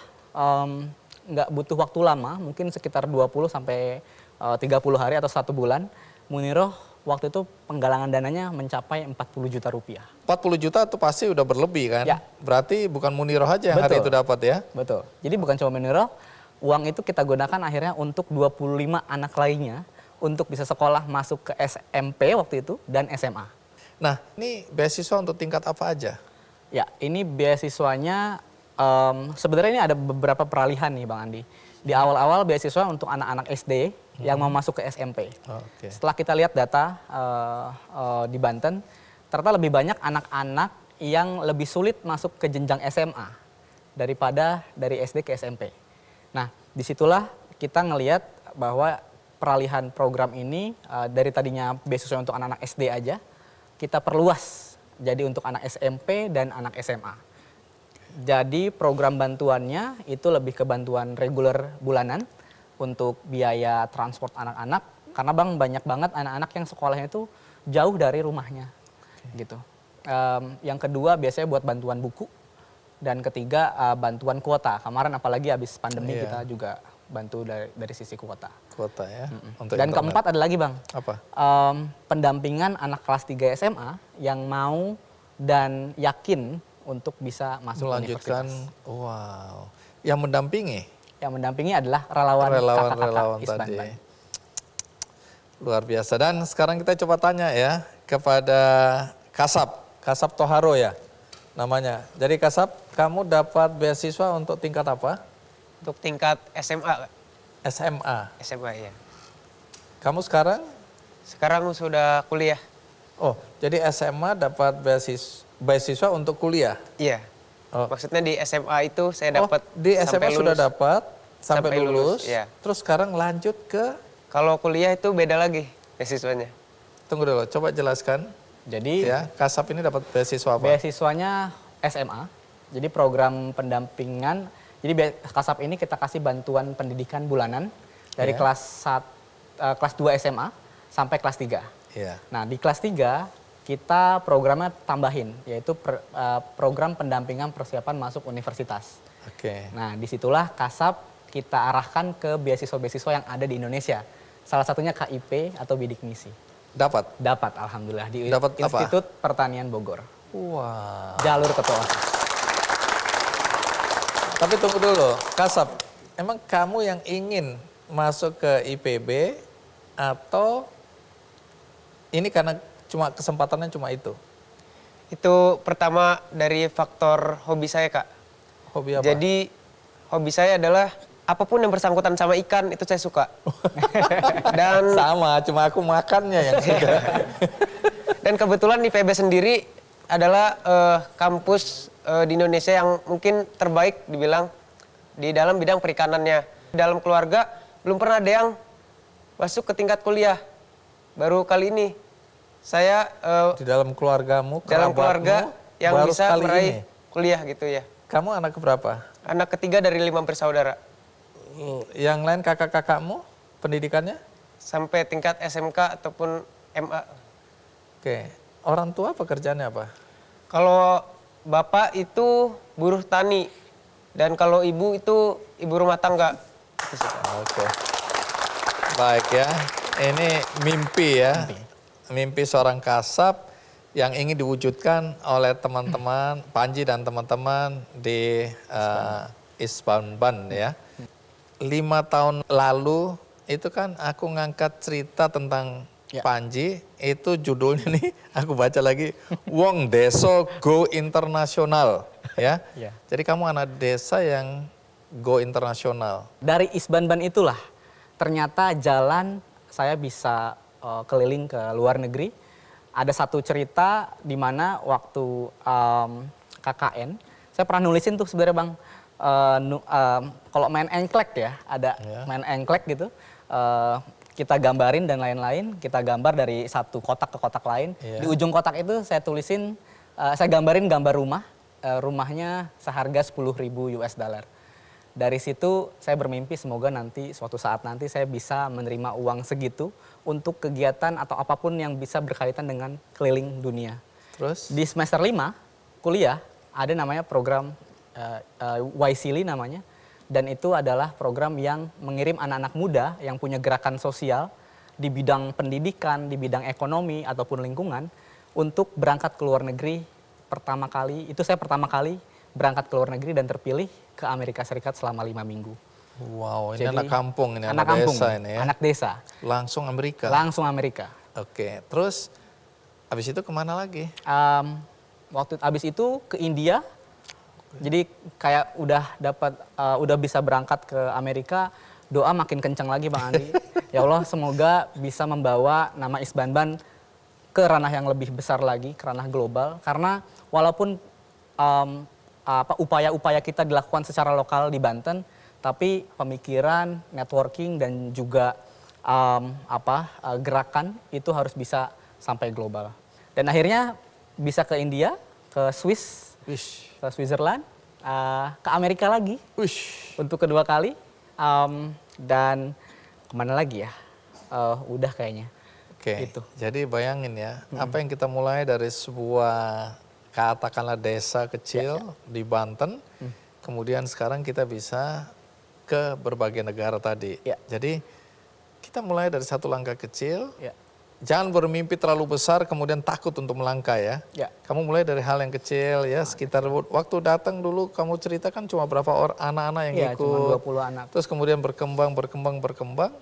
nggak butuh waktu lama, mungkin sekitar 20 sampai 30 hari atau 1 bulan, Muniroh waktu itu penggalangan dananya mencapai 40 juta rupiah. 40 juta itu pasti udah berlebih kan? Ya. Berarti bukan Muniroh aja yang hari itu dapat ya? Betul. Jadi bukan cuma Muniroh, uang itu kita gunakan akhirnya untuk 25 anak lainnya untuk bisa sekolah masuk ke SMP waktu itu dan SMA. Nah, ini beasiswa untuk tingkat apa aja? Ya, ini beasiswanya sebenarnya ini ada beberapa peralihan nih Bang Andi. Di awal-awal beasiswa untuk anak-anak SD yang mau masuk ke SMP. Setelah kita lihat data di Banten, ternyata lebih banyak anak-anak yang lebih sulit masuk ke jenjang SMA daripada dari SD ke SMP. Nah, disitulah kita ngelihat bahwa peralihan program ini dari tadinya beasiswa untuk anak-anak SD aja, kita perluas jadi untuk anak SMP dan anak SMA. Jadi program bantuannya itu lebih ke bantuan reguler bulanan untuk biaya transport anak-anak, karena Bang banyak banget anak-anak yang sekolahnya itu jauh dari rumahnya, gitu. Yang kedua biasanya buat bantuan buku, dan ketiga bantuan kuota. Kemarin apalagi habis pandemi kita juga bantu dari sisi kuota. Kuota ya. Untuk Dan internet. keempat ada lagi Bang. Apa? Pendampingan anak kelas 3 SMA yang mau dan yakin untuk bisa masuk melanjutkan. universitas. Wow. Yang mendampingi? Yang mendampingi adalah relawan Relawan kakak-kakak tadi. Isbanban. Luar biasa. Dan sekarang kita coba tanya ya kepada Kasab Toharo ya namanya. Jadi Kasab, kamu dapat beasiswa untuk tingkat apa? Untuk tingkat SMA. SMA. Ya. Kamu sekarang? Sekarang sudah kuliah. Oh, jadi SMA dapat beasiswa untuk kuliah? Iya. Oh. Maksudnya di SMA itu saya dapat di SMA sudah dapat sampai lulus. Iya. Terus sekarang lanjut ke? Kalau kuliah itu beda lagi beasiswanya. Tunggu dulu, coba jelaskan. Jadi ya, Kasab ini dapat beasiswa apa? Beasiswanya SMA. Jadi program pendampingan. Jadi Kasab ini kita kasih bantuan pendidikan bulanan dari kelas 2 SMA sampai kelas 3. Yeah. Nah, di kelas 3 kita programnya tambahin, yaitu program pendampingan persiapan masuk universitas. Oke. Nah, disitulah Kasab kita arahkan ke beasiswa-beasiswa yang ada di Indonesia. Salah satunya KIP atau bidik misi. Dapat? Dapat, alhamdulillah. Di Dapat Institut Pertanian Bogor. Wow. Jalur ketua OSIS. Tapi tunggu dulu, Kasab, emang kamu yang ingin masuk ke IPB atau ini karena kesempatannya cuma itu? Itu pertama dari faktor hobi saya, Kak. Hobi apa? Jadi hobi saya adalah apapun yang bersangkutan sama ikan itu saya suka. Dan sama, cuma aku makannya yang suka. Dan kebetulan IPB sendiri adalah kampus di Indonesia yang mungkin terbaik dibilang di dalam bidang perikanannya. Dalam keluarga belum pernah ada yang masuk ke tingkat kuliah. Baru kali ini saya di dalam keluargamu, dalam keluarga yang baru bisa meraih ini kuliah gitu ya. Kamu anak keberapa? Anak ketiga dari 5 bersaudara. Yang lain kakak-kakakmu pendidikannya? Sampai tingkat SMK ataupun MA. Oke, orang tua pekerjaannya apa? Kalau bapak itu buruh tani dan kalau ibu itu ibu rumah tangga. Oke. Baik ya, ini mimpi ya. Mimpi seorang Kasab yang ingin diwujudkan oleh teman-teman Panji dan teman-teman di Isbanban ya. 5 tahun lalu itu kan aku ngangkat cerita tentang Panji, itu judulnya nih aku baca lagi, Wong Deso Go Internasional ya. Jadi kamu anak desa yang go internasional. Dari Isbanban itulah ternyata jalan saya bisa keliling ke luar negeri. Ada satu cerita di mana waktu KKN, saya pernah nulisin tuh sebenarnya Bang, kalau main engklek ya, ada main engklek gitu, kita gambarin dan lain-lain, kita gambar dari satu kotak ke kotak lain. Di ujung kotak itu saya tulisin, saya gambarin gambar rumah, rumahnya seharga 10.000 US dollar. Dari situ saya bermimpi semoga nanti suatu saat nanti saya bisa menerima uang segitu untuk kegiatan atau apapun yang bisa berkaitan dengan keliling dunia. Terus? Di semester 5 kuliah ada namanya program YSILI namanya. Dan itu adalah program yang mengirim anak-anak muda yang punya gerakan sosial di bidang pendidikan, di bidang ekonomi ataupun lingkungan untuk berangkat ke luar negeri pertama kali. Itu saya pertama kali berangkat ke luar negeri dan terpilih ke Amerika Serikat selama 5 minggu. Wow, ini Jadi, anak kampung ini, anak kampung, desa ini ya. Anak desa. Langsung Amerika. Langsung Amerika. Oke, terus habis itu kemana lagi? Habis itu ke India. Jadi kayak udah bisa berangkat ke Amerika, doa makin kencang lagi Bang Andi. Ya Allah semoga bisa membawa nama Isbanban ke ranah yang lebih besar lagi, ke ranah global. Karena walaupun upaya-upaya kita dilakukan secara lokal di Banten, tapi pemikiran, networking dan juga gerakan itu harus bisa sampai global. Dan akhirnya bisa ke India, ke Swiss, ke Switzerland, ke Amerika lagi untuk kedua kali, dan kemana lagi ya? Udah kayaknya. Oke, Gitu. jadi bayangin ya, apa yang kita mulai dari sebuah katakanlah desa kecil di Banten, kemudian sekarang kita bisa ke berbagai negara tadi. Ya. Jadi kita mulai dari satu langkah kecil, Ya. jangan bermimpi terlalu besar kemudian takut untuk melangkah ya. Ya. Kamu mulai dari hal yang kecil ya, sekitar waktu datang dulu kamu ceritakan cuma berapa orang anak-anak yang Iya, ikut. cuma 20 anak. Terus kemudian berkembang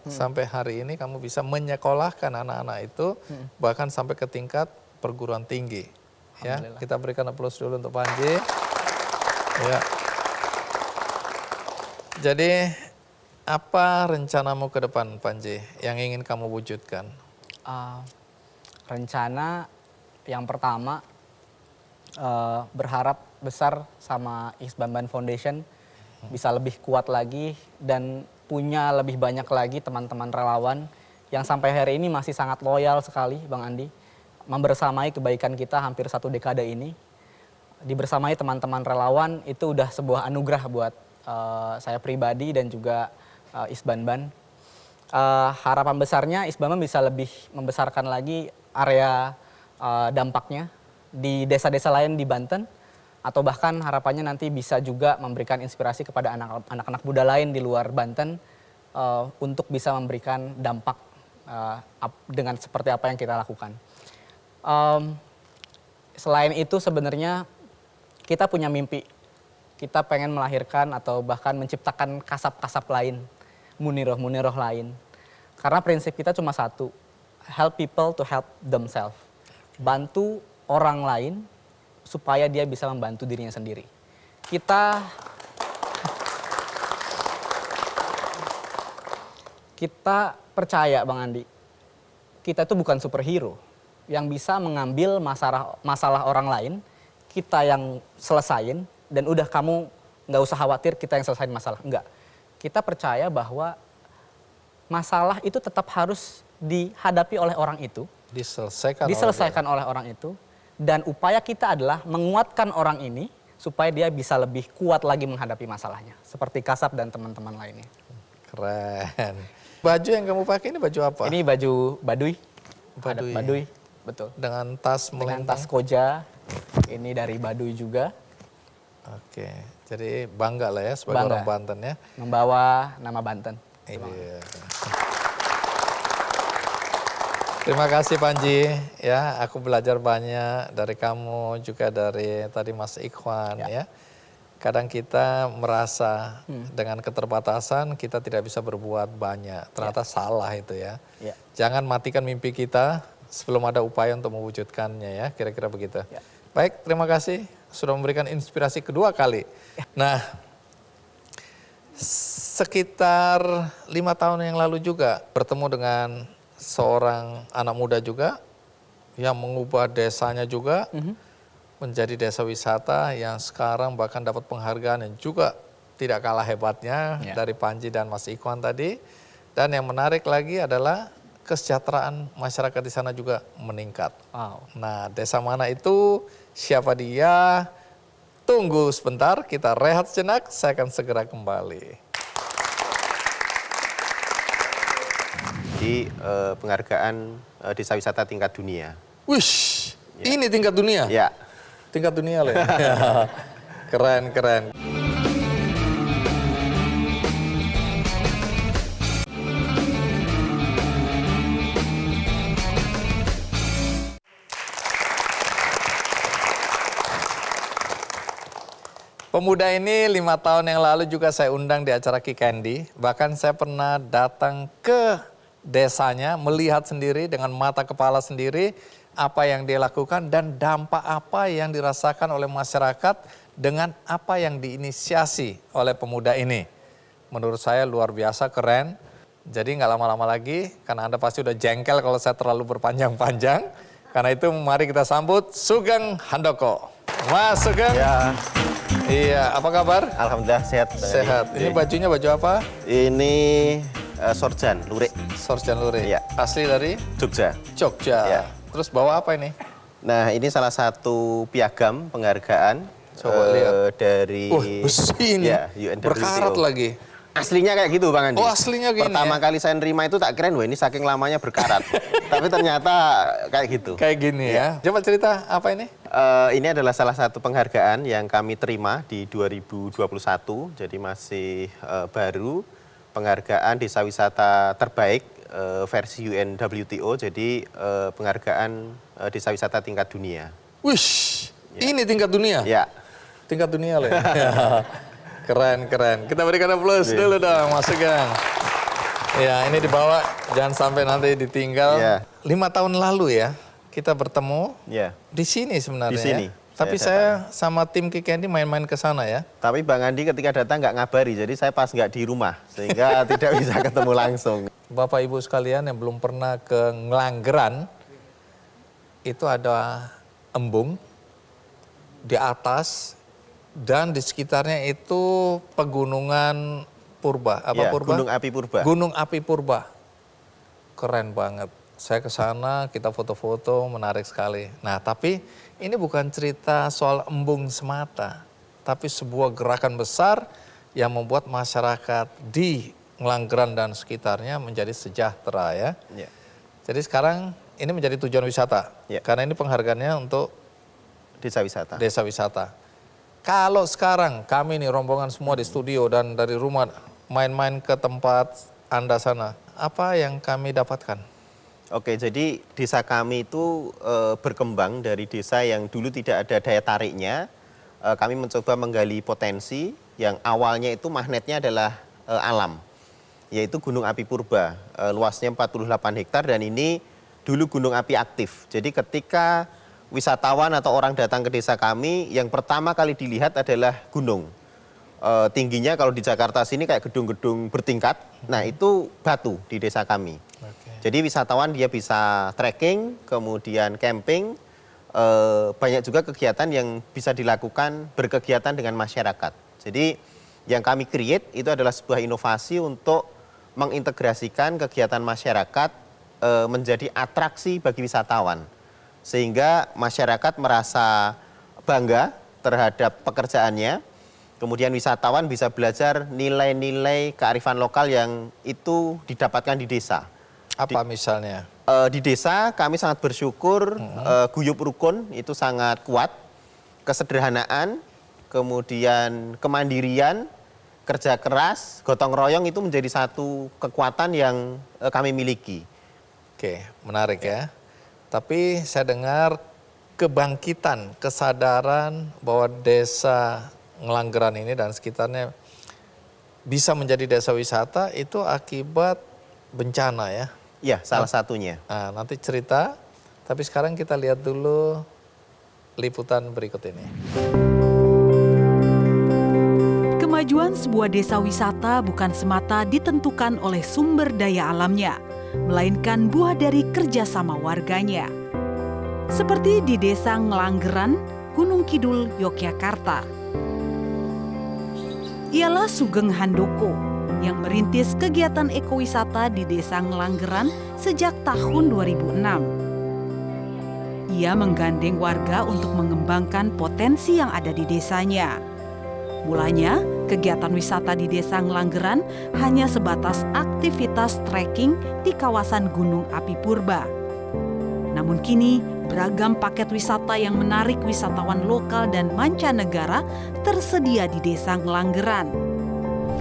sampai hari ini kamu bisa menyekolahkan anak-anak itu bahkan sampai ke tingkat perguruan tinggi. Ya, Alhamdulillah. kita berikan aplaus dulu untuk Panji. Ya. Jadi apa rencanamu ke depan Panji yang ingin kamu wujudkan? Rencana yang pertama berharap besar sama Isbanban Foundation bisa lebih kuat lagi dan punya lebih banyak lagi teman-teman relawan yang sampai hari ini masih sangat loyal sekali Bang Andi, membersamai kebaikan kita hampir 1 dekade ini. Dibersamai teman-teman relawan itu udah sebuah anugerah buat saya pribadi dan juga Isbanban. Harapan besarnya Isbanban bisa lebih membesarkan lagi area dampaknya di desa-desa lain di Banten, atau bahkan harapannya nanti bisa juga memberikan inspirasi kepada anak-anak muda lain di luar Banten untuk bisa memberikan dampak dengan seperti apa yang kita lakukan. Selain itu sebenarnya kita punya mimpi, kita pengen melahirkan atau bahkan menciptakan kasab-kasab lain, muniroh-muniroh lain. Karena prinsip kita cuma satu, help people to help themselves. Bantu orang lain supaya dia bisa membantu dirinya sendiri. Kita percaya Bang Andi, kita itu bukan superhero yang bisa mengambil masalah orang lain, kita yang selesain, dan udah kamu nggak usah khawatir kita yang selesain masalah. Enggak. Kita percaya bahwa masalah itu tetap harus dihadapi oleh orang itu. Diselesaikan oleh orang itu. Dan upaya kita adalah menguatkan orang ini supaya dia bisa lebih kuat lagi menghadapi masalahnya. Seperti Kasab dan teman-teman lainnya. Keren. Baju yang kamu pakai ini baju apa? Ini baju Baduy. Baduy. Adat Baduy, betul. Dengan tas Dengan melintang. tas koja. Ini dari Baduy juga. Oke, jadi bangga lah ya sebagai Bangga. orang Banten ya. Membawa nama Banten. Iya. Terima kasih Panji ya, aku belajar banyak dari kamu juga dari tadi Mas Ikhwan ya. Kadang kita merasa dengan keterbatasan kita tidak bisa berbuat banyak. Ternyata salah itu ya. Ya. Jangan matikan mimpi kita sebelum ada upaya untuk mewujudkannya ya, kira-kira begitu. Ya. Baik, terima kasih sudah memberikan inspirasi kedua kali. Nah, sekitar 5 tahun yang lalu juga bertemu dengan seorang anak muda juga yang mengubah desanya juga menjadi desa wisata yang sekarang bahkan dapat penghargaan yang juga tidak kalah hebatnya dari Panji dan Mas Ikhwan tadi. Dan yang menarik lagi adalah kesejahteraan masyarakat di sana juga meningkat. Wow. Nah, desa mana itu? Siapa dia? Tunggu sebentar, kita rehat sejenak, saya akan segera kembali. Di penghargaan desa wisata tingkat dunia. Wish, ini tingkat dunia? Ya. Tingkat dunia loh ya. Keren, keren. Pemuda ini 5 tahun yang lalu juga saya undang di acara Kikendi. Bahkan saya pernah datang ke desanya, melihat sendiri dengan mata kepala sendiri apa yang dia lakukan dan dampak apa yang dirasakan oleh masyarakat dengan apa yang diinisiasi oleh pemuda ini. Menurut saya luar biasa, keren. Jadi nggak lama-lama lagi, karena Anda pasti udah jengkel kalau saya terlalu berpanjang-panjang. Karena itu mari kita sambut Sugeng Handoko. Mas Sugeng. Ya, Iya, apa kabar? alhamdulillah sehat. Bang Andi. Sehat. Ini bajunya baju apa? Ini sorjan, lurik, Sorjan Lurik. Iya. Asli dari Jogja. Jogja. Iya. Terus bawa apa ini? Nah, ini salah satu piagam penghargaan Coba lihat. dari Besi ini. ya, UNWTO. Berkarat lagi. Aslinya kayak gitu, Bang Andi. Oh, aslinya gini Pertama ya? kali saya nerima itu tak keren, wah ini saking lamanya berkarat. Tapi ternyata kayak gitu. Kayak gini ya. Coba cerita apa ini? Ini adalah salah satu penghargaan yang kami terima di 2021, jadi masih baru. Penghargaan desa wisata terbaik versi UNWTO, jadi penghargaan desa wisata tingkat dunia. Wish, ini tingkat dunia? Ya. Tingkat dunia loh ya. Keren, keren. Kita berikan aplaus dulu dong, Mas Sugeng. Ya, ini dibawa, jangan sampai nanti ditinggal. Ya. 5 tahun lalu ya, kita bertemu Ya. di sini sebenarnya. Di sini. Ya. Tapi saya sama tim Kikendi main-main ke sana ya. Tapi Bang Andi ketika datang nggak ngabari, jadi saya pas nggak di rumah, sehingga tidak bisa ketemu langsung. Bapak Ibu sekalian yang belum pernah ke Ngelanggeran, itu ada embung di atas dan di sekitarnya itu pegunungan purba. Apa Ya, purba? Gunung Api Purba. Gunung Api Purba. Keren banget. Saya ke sana, kita foto-foto, menarik sekali. Nah, tapi ini bukan cerita soal embung semata, tapi sebuah gerakan besar yang membuat masyarakat di Ngelanggeran dan sekitarnya menjadi sejahtera ya. Ya. Jadi sekarang ini menjadi tujuan wisata, Ya. karena ini penghargaannya untuk Desa wisata. desa wisata. Kalau sekarang kami nih rombongan semua di studio dan dari rumah main-main ke tempat Anda sana, apa yang kami dapatkan? Oke, jadi desa kami itu berkembang dari desa yang dulu tidak ada daya tariknya. Kami mencoba menggali potensi yang awalnya itu magnetnya adalah alam, yaitu Gunung Api Purba. Luasnya 48 hektar dan ini dulu gunung api aktif. Jadi ketika wisatawan atau orang datang ke desa kami, yang pertama kali dilihat adalah gunung. Tingginya kalau di Jakarta sini kayak gedung-gedung bertingkat, nah itu batu di desa kami. Jadi wisatawan dia bisa trekking, kemudian camping, banyak juga kegiatan yang bisa dilakukan berkegiatan dengan masyarakat. Jadi yang kami create itu adalah sebuah inovasi untuk mengintegrasikan kegiatan masyarakat menjadi atraksi bagi wisatawan. Sehingga masyarakat merasa bangga terhadap pekerjaannya, kemudian wisatawan bisa belajar nilai-nilai kearifan lokal yang itu didapatkan di desa. Apa misalnya? Di desa kami sangat bersyukur guyub rukun itu sangat kuat, kesederhanaan, kemudian kemandirian, kerja keras, gotong royong itu menjadi satu kekuatan yang kami miliki. Oke, menarik ya. Tapi saya dengar kebangkitan, kesadaran bahwa desa Ngelanggeran ini dan sekitarnya bisa menjadi desa wisata itu akibat bencana ya. Ya, salah satunya. Nah, nanti cerita, tapi sekarang kita lihat dulu liputan berikut ini. Kemajuan sebuah desa wisata bukan semata ditentukan oleh sumber daya alamnya, melainkan buah dari kerjasama warganya. Seperti di Desa Ngelanggeran, Gunung Kidul, Yogyakarta. Ialah Sugeng Handoko yang merintis kegiatan ekowisata di Desa Ngelanggeran sejak tahun 2006. Ia menggandeng warga untuk mengembangkan potensi yang ada di desanya. Mulanya, kegiatan wisata di Desa Ngelanggeran hanya sebatas aktivitas trekking di kawasan Gunung Api Purba. Namun kini, beragam paket wisata yang menarik wisatawan lokal dan mancanegara tersedia di Desa Ngelanggeran.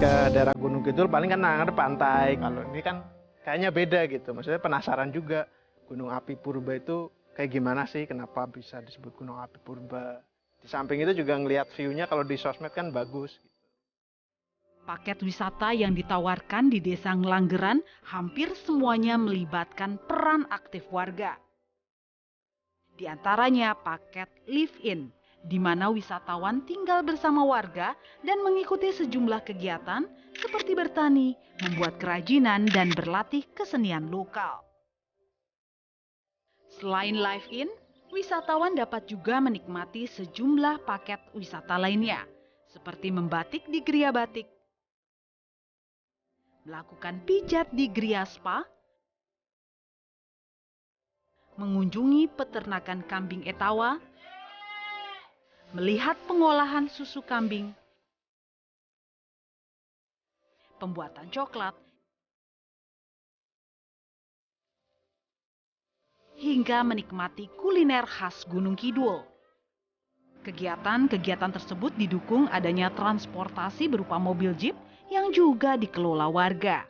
Ke daerah Gunung Kidul paling kan ada pantai, kalau ini kan kayaknya beda gitu. Maksudnya penasaran juga Gunung Api Purba itu kayak gimana sih, kenapa bisa disebut Gunung Api Purba. Di samping itu juga ngelihat view-nya kalau di sosmed kan bagus. Paket wisata yang ditawarkan di Desa Ngelanggeran hampir semuanya melibatkan peran aktif warga. Di antaranya paket live-in, di mana wisatawan tinggal bersama warga dan mengikuti sejumlah kegiatan seperti bertani, membuat kerajinan, dan berlatih kesenian lokal. Selain live-in, wisatawan dapat juga menikmati sejumlah paket wisata lainnya, seperti membatik di Gria Batik, melakukan pijat di Gria Spa, mengunjungi peternakan kambing Etawa, melihat pengolahan susu kambing, pembuatan coklat, hingga menikmati kuliner khas Gunung Kidul. Kegiatan-kegiatan tersebut didukung adanya transportasi berupa mobil jeep yang juga dikelola warga.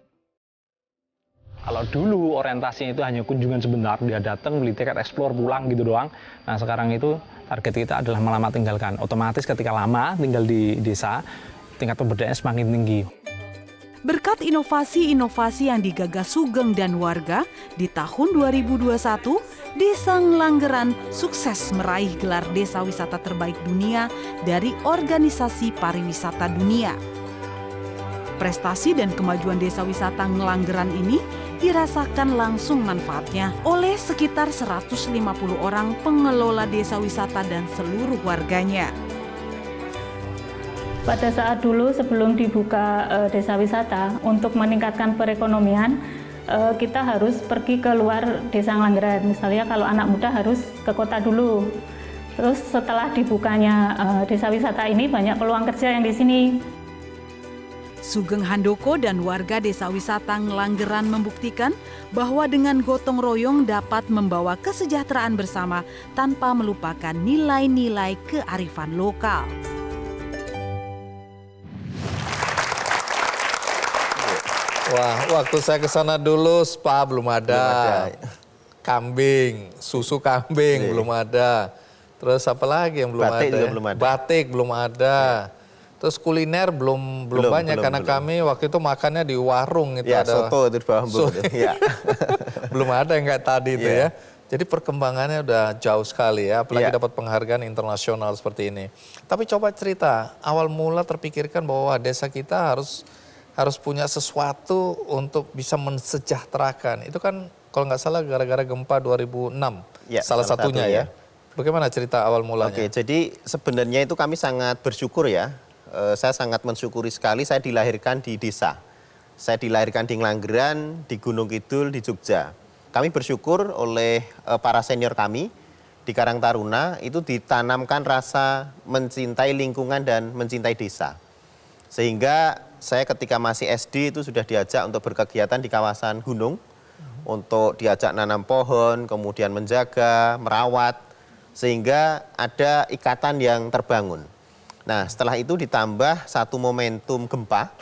Kalau dulu orientasinya itu hanya kunjungan sebentar, dia datang, beli tiket, explore, pulang gitu doang. Nah sekarang itu target kita adalah melama tinggalkan. Otomatis ketika lama tinggal di desa, tingkat pemberdayaannya semakin tinggi. Berkat inovasi-inovasi yang digagas Sugeng dan warga, di tahun 2021, Desa Ngelanggeran sukses meraih gelar Desa Wisata Terbaik Dunia dari Organisasi Pariwisata Dunia. Prestasi dan kemajuan Desa Wisata Ngelanggeran ini dirasakan langsung manfaatnya oleh sekitar 150 orang pengelola desa wisata dan seluruh warganya. Pada saat dulu sebelum dibuka desa wisata, untuk meningkatkan perekonomian, kita harus pergi ke luar Desa Ngelanggeran. Misalnya kalau anak muda harus ke kota dulu. Terus setelah dibukanya desa wisata ini, banyak peluang kerja yang di sini. Sugeng Handoko dan warga Desa Wisata Ngelanggeran membuktikan bahwa dengan gotong royong dapat membawa kesejahteraan bersama tanpa melupakan nilai-nilai kearifan lokal. Wah, waktu saya ke sana dulu spa belum ada. Kambing, susu kambing belum ada. Terus apa lagi yang belum Batik ada? juga belum ada. Batik belum ada. Terus kuliner belum banyak karena kami waktu itu makannya di warung itu Ya, ada. soto itu di bawah embung itu. Ya. Belum ada yang kayak tadi itu ya. Jadi perkembangannya udah jauh sekali ya, apalagi dapat penghargaan internasional seperti ini. Tapi coba cerita, awal mula terpikirkan bahwa desa kita harus punya sesuatu untuk bisa mensejahterakan. Itu kan kalau nggak salah gara-gara gempa 2006, salah satunya ya. Bagaimana cerita awal mulanya? Oke, jadi sebenarnya itu kami sangat bersyukur ya. Saya sangat mensyukuri sekali saya dilahirkan di desa. Saya dilahirkan di Ngelanggeran, di Gunung Kidul, di Jogja. Kami bersyukur oleh para senior kami di Karang Taruna itu ditanamkan rasa mencintai lingkungan dan mencintai desa. Sehingga saya ketika masih SD itu sudah diajak untuk berkegiatan di kawasan gunung, untuk diajak nanam pohon, kemudian menjaga, merawat, sehingga ada ikatan yang terbangun. Nah setelah itu ditambah satu momentum gempa,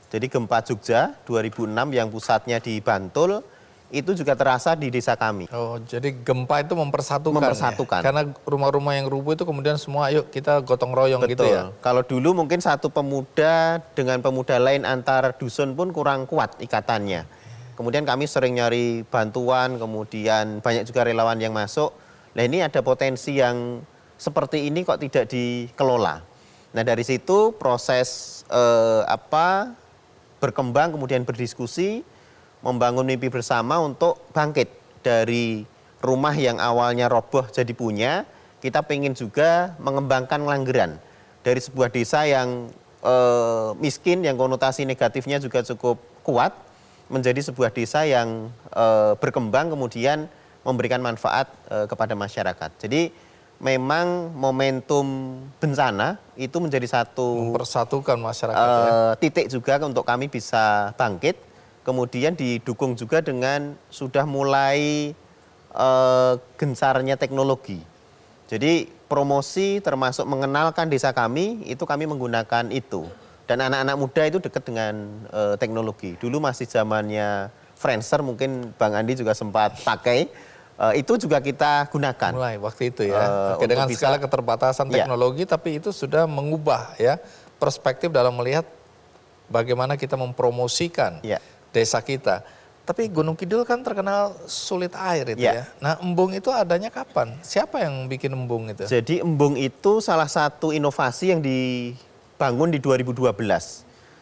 jadi gempa Jogja 2006 yang pusatnya di Bantul, itu juga terasa di desa kami. Oh, jadi gempa itu mempersatukan. Mempersatukan. Ya? Karena rumah-rumah yang rubuh itu kemudian semua ayo kita gotong royong. Betul. Gitu ya. Kalau dulu mungkin satu pemuda dengan pemuda lain antar dusun pun kurang kuat ikatannya. Kemudian kami sering nyari bantuan, kemudian banyak juga relawan yang masuk. Nah ini ada potensi yang seperti ini kok tidak dikelola. Nah dari situ proses berkembang kemudian berdiskusi, membangun mimpi bersama untuk bangkit dari rumah yang awalnya roboh jadi punya, kita pengen juga mengembangkan Ngelanggeran dari sebuah desa yang miskin, yang konotasi negatifnya juga cukup kuat, menjadi sebuah desa yang berkembang kemudian memberikan manfaat kepada masyarakat. Jadi memang momentum bencana itu menjadi satu mempersatukan masyarakat titik juga untuk kami bisa bangkit. Kemudian didukung juga dengan sudah mulai gencarnya teknologi. Jadi promosi termasuk mengenalkan desa kami, itu kami menggunakan itu. Dan anak-anak muda itu dekat dengan teknologi. Dulu masih zamannya Friendster, mungkin Bang Andi juga sempat pakai. Itu juga kita gunakan. Mulai waktu itu ya. Oke, dengan segala keterbatasan teknologi, tapi itu sudah mengubah ya perspektif dalam melihat bagaimana kita mempromosikan desa kita. Tapi Gunung Kidul kan terkenal sulit air itu ya. Nah embung itu adanya kapan? Siapa yang bikin embung itu? Jadi embung itu salah satu inovasi yang dibangun di 2012.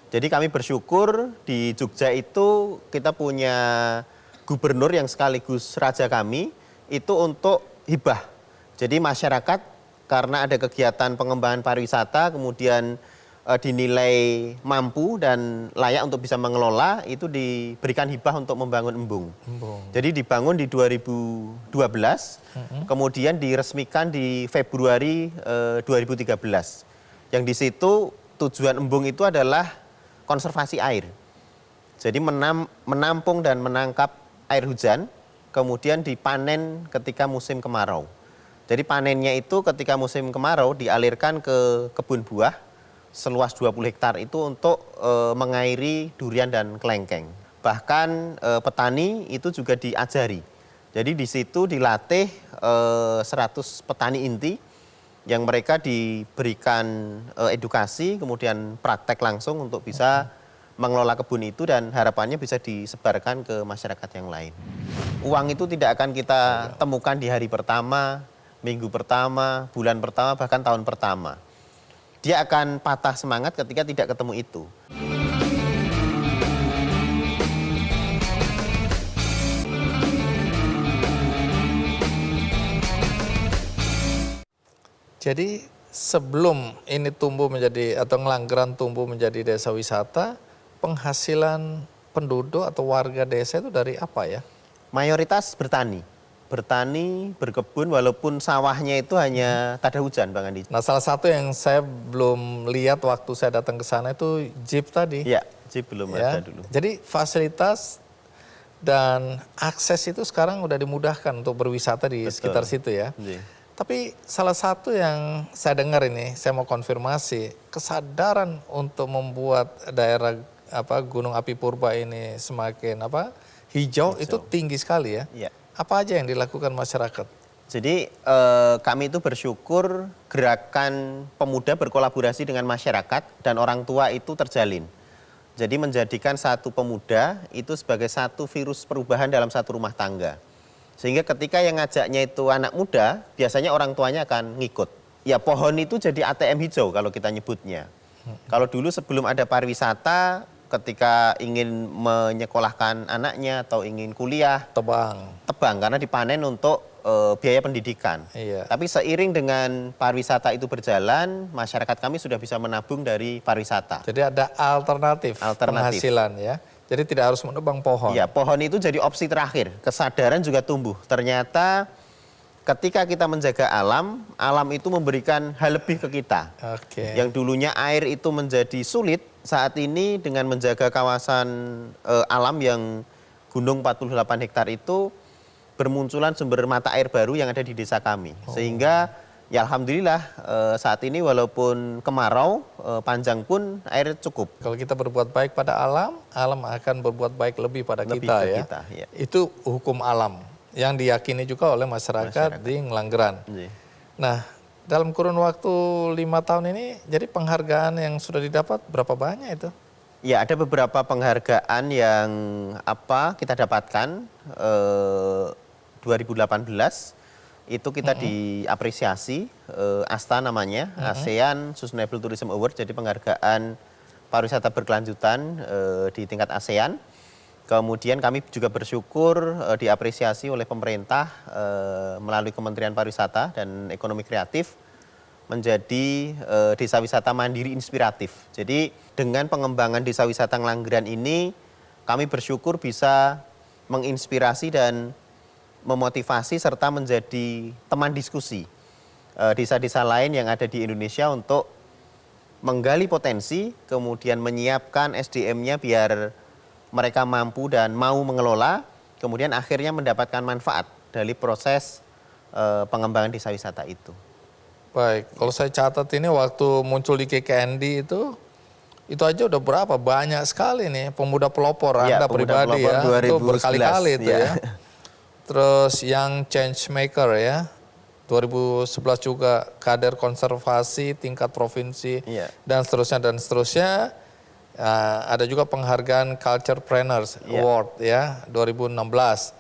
Jadi kami bersyukur di Jogja itu kita punya gubernur yang sekaligus raja kami, itu untuk hibah. Jadi masyarakat karena ada kegiatan pengembangan pariwisata kemudian dinilai mampu dan layak untuk bisa mengelola, itu diberikan hibah untuk membangun embung. Jadi dibangun di 2012, kemudian diresmikan di Februari 2013. Yang di situ tujuan embung itu adalah konservasi air. Jadi menampung dan menangkap air hujan, kemudian dipanen ketika musim kemarau. Jadi panennya itu ketika musim kemarau dialirkan ke kebun buah, seluas 20 hektar itu untuk mengairi durian dan kelengkeng. Bahkan petani itu juga diajari. Jadi di situ dilatih 100 petani inti yang mereka diberikan edukasi, kemudian praktek langsung untuk bisa mengelola kebun itu dan harapannya bisa disebarkan ke masyarakat yang lain. Uang itu tidak akan kita temukan di hari pertama, minggu pertama, bulan pertama, bahkan tahun pertama. Dia akan patah semangat ketika tidak ketemu itu. Jadi sebelum ini tumbuh menjadi atau Ngelanggeran tumbuh menjadi desa wisata, penghasilan penduduk atau warga desa itu dari apa ya? Mayoritas bertani. Bertani, berkebun, walaupun sawahnya itu hanya tak ada hujan, Bang Andi. Nah, salah satu yang saya belum lihat waktu saya datang ke sana itu jeep tadi. Iya, jeep belum ada dulu. Jadi fasilitas dan akses itu sekarang udah dimudahkan untuk berwisata di sekitar situ ya. Tapi salah satu yang saya dengar ini, saya mau konfirmasi, kesadaran untuk membuat daerah Gunung Api Purba ini semakin hijau itu tinggi sekali ya. Iya. Apa aja yang dilakukan masyarakat? Jadi kami itu bersyukur gerakan pemuda berkolaborasi dengan masyarakat dan orang tua itu terjalin. Jadi menjadikan satu pemuda itu sebagai satu virus perubahan dalam satu rumah tangga. Sehingga ketika yang ngajaknya itu anak muda, biasanya orang tuanya akan ngikut. Ya pohon itu jadi ATM hijau kalau kita nyebutnya. Kalau dulu sebelum ada pariwisata, ketika ingin menyekolahkan anaknya atau ingin kuliah, tebang karena dipanen untuk biaya pendidikan. Tapi seiring dengan pariwisata itu berjalan, masyarakat kami sudah bisa menabung dari pariwisata. Jadi ada alternatif. Penghasilan ya. Jadi tidak harus menebang pohon. Iya, pohon itu jadi opsi terakhir. Kesadaran juga tumbuh. Ternyata ketika kita menjaga alam, alam itu memberikan hal lebih ke kita. Yang dulunya air itu menjadi sulit, saat ini dengan menjaga kawasan alam yang gunung 48 hektar itu bermunculan sumber mata air baru yang ada di desa kami. Sehingga ya alhamdulillah saat ini walaupun kemarau panjang pun air cukup. Kalau kita berbuat baik pada alam, alam akan berbuat baik lebih pada kita ya. Itu hukum alam yang diyakini juga oleh masyarakat di Ngelanggeran. Nah, dalam kurun waktu 5 tahun ini, jadi penghargaan yang sudah didapat berapa banyak itu? Ya, ada beberapa penghargaan yang kita dapatkan 2018 itu kita diapresiasi ASTA namanya, ASEAN Sustainable Tourism Award, jadi penghargaan pariwisata berkelanjutan di tingkat ASEAN. Kemudian kami juga bersyukur diapresiasi oleh pemerintah melalui Kementerian Pariwisata dan Ekonomi Kreatif menjadi desa wisata mandiri inspiratif. Jadi dengan pengembangan desa wisata Ngelanggeran ini kami bersyukur bisa menginspirasi dan memotivasi serta menjadi teman diskusi desa-desa lain yang ada di Indonesia untuk menggali potensi, kemudian menyiapkan SDM-nya biar mereka mampu dan mau mengelola, kemudian akhirnya mendapatkan manfaat dari proses pengembangan desa wisata itu. Baik, kalau saya catat ini waktu muncul di KKND itu aja udah berapa banyak sekali nih pemuda pelopor Anda pribadi ya, itu berkali-kali itu ya. Terus yang change maker ya, 2011 juga kader konservasi tingkat provinsi dan seterusnya. Ada juga penghargaan Culturepreneurs Award ya 2016.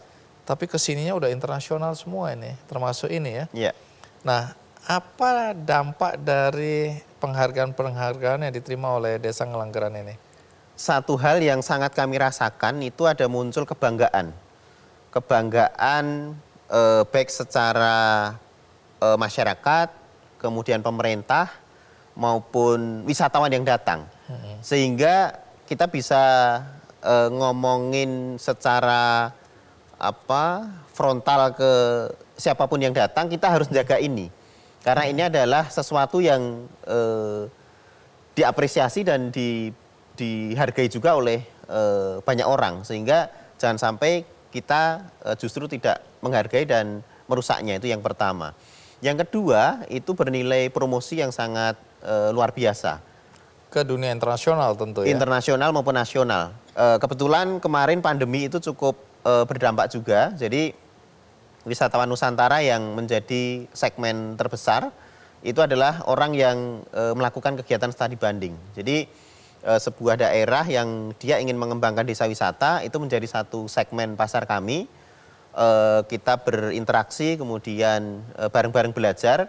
Tapi kesininya udah internasional semua ini, termasuk ini ya. Nah, apa dampak dari penghargaan-penghargaan yang diterima oleh Desa Ngelanggeran ini? Satu hal yang sangat kami rasakan itu ada muncul kebanggaan. Kebanggaan baik secara masyarakat, kemudian pemerintah maupun wisatawan yang datang. Sehingga kita bisa ngomongin secara frontal ke siapapun yang datang, kita harus jaga ini. Karena ini adalah sesuatu yang diapresiasi dan dihargai juga oleh banyak orang. Sehingga jangan sampai kita justru tidak menghargai dan merusaknya, itu yang pertama. Yang kedua, itu bernilai promosi yang sangat luar biasa. Ke dunia internasional tentu ya? Internasional maupun nasional. Kebetulan kemarin pandemi itu cukup berdampak juga, jadi wisatawan Nusantara yang menjadi segmen terbesar, itu adalah orang yang melakukan kegiatan studi banding. Jadi sebuah daerah yang dia ingin mengembangkan desa wisata, itu menjadi satu segmen pasar kami. Kita berinteraksi, kemudian bareng-bareng belajar,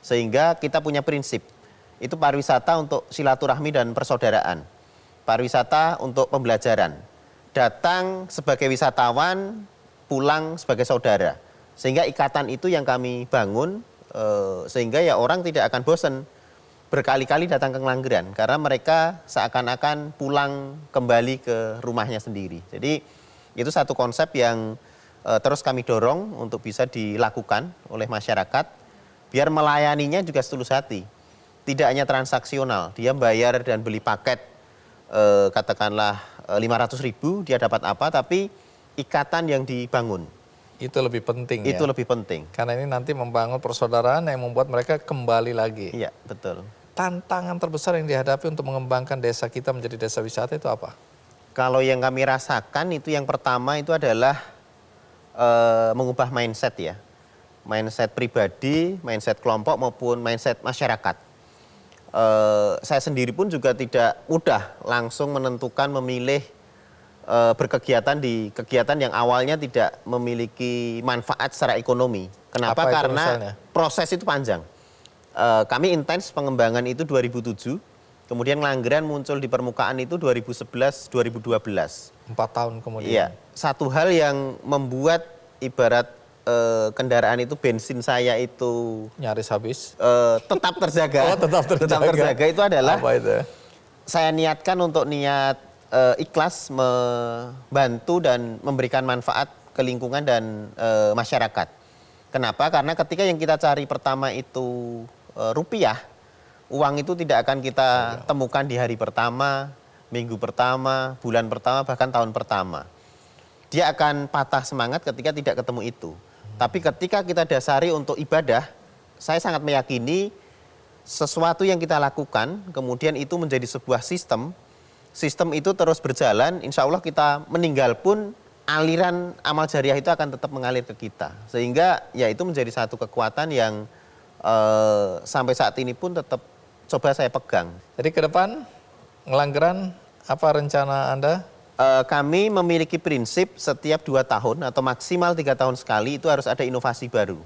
sehingga kita punya prinsip. Itu pariwisata untuk silaturahmi dan persaudaraan. Pariwisata untuk pembelajaran. Datang sebagai wisatawan, pulang sebagai saudara. Sehingga ikatan itu yang kami bangun, sehingga ya orang tidak akan bosan berkali-kali datang ke Ngelanggeran. Karena mereka seakan-akan pulang kembali ke rumahnya sendiri. Jadi itu satu konsep yang terus kami dorong untuk bisa dilakukan oleh masyarakat, biar melayaninya juga setulus hati. Tidak hanya transaksional, dia bayar dan beli paket, katakanlah 500.000, dia dapat apa, tapi ikatan yang dibangun. Itu lebih penting Itu ya? lebih penting. Karena ini nanti membangun persaudaraan yang membuat mereka kembali lagi. Iya, betul. Tantangan terbesar yang dihadapi untuk mengembangkan desa kita menjadi desa wisata itu apa? Kalau yang kami rasakan itu yang pertama itu adalah mengubah mindset ya. Mindset pribadi, mindset kelompok maupun mindset masyarakat. Saya sendiri pun juga tidak mudah langsung menentukan memilih berkegiatan di kegiatan yang awalnya tidak memiliki manfaat secara ekonomi. Kenapa? Karena misalnya? Proses itu panjang. Kami intens pengembangan itu 2007, kemudian Ngelanggeran muncul di permukaan itu 2011-2012. 4 tahun kemudian. Iya, satu hal yang membuat ibarat kendaraan itu bensin saya itu nyaris habis, tetap terjaga. Oh, tetap terjaga itu adalah apa itu? Saya niatkan untuk niat ikhlas membantu dan memberikan manfaat ke lingkungan dan masyarakat. Kenapa? Karena ketika yang kita cari pertama itu rupiah, uang itu tidak akan kita temukan di hari pertama, minggu pertama, bulan pertama, bahkan tahun pertama. Dia akan patah semangat ketika tidak ketemu itu. Tapi ketika kita dasari untuk ibadah, saya sangat meyakini sesuatu yang kita lakukan, kemudian itu menjadi sebuah sistem itu terus berjalan, insya Allah kita meninggal pun aliran amal jariah itu akan tetap mengalir ke kita. Sehingga ya itu menjadi satu kekuatan yang sampai saat ini pun tetap coba saya pegang. Jadi ke depan Ngelanggeran apa rencana Anda? Kami memiliki prinsip setiap 2 tahun atau maksimal 3 tahun sekali itu harus ada inovasi baru.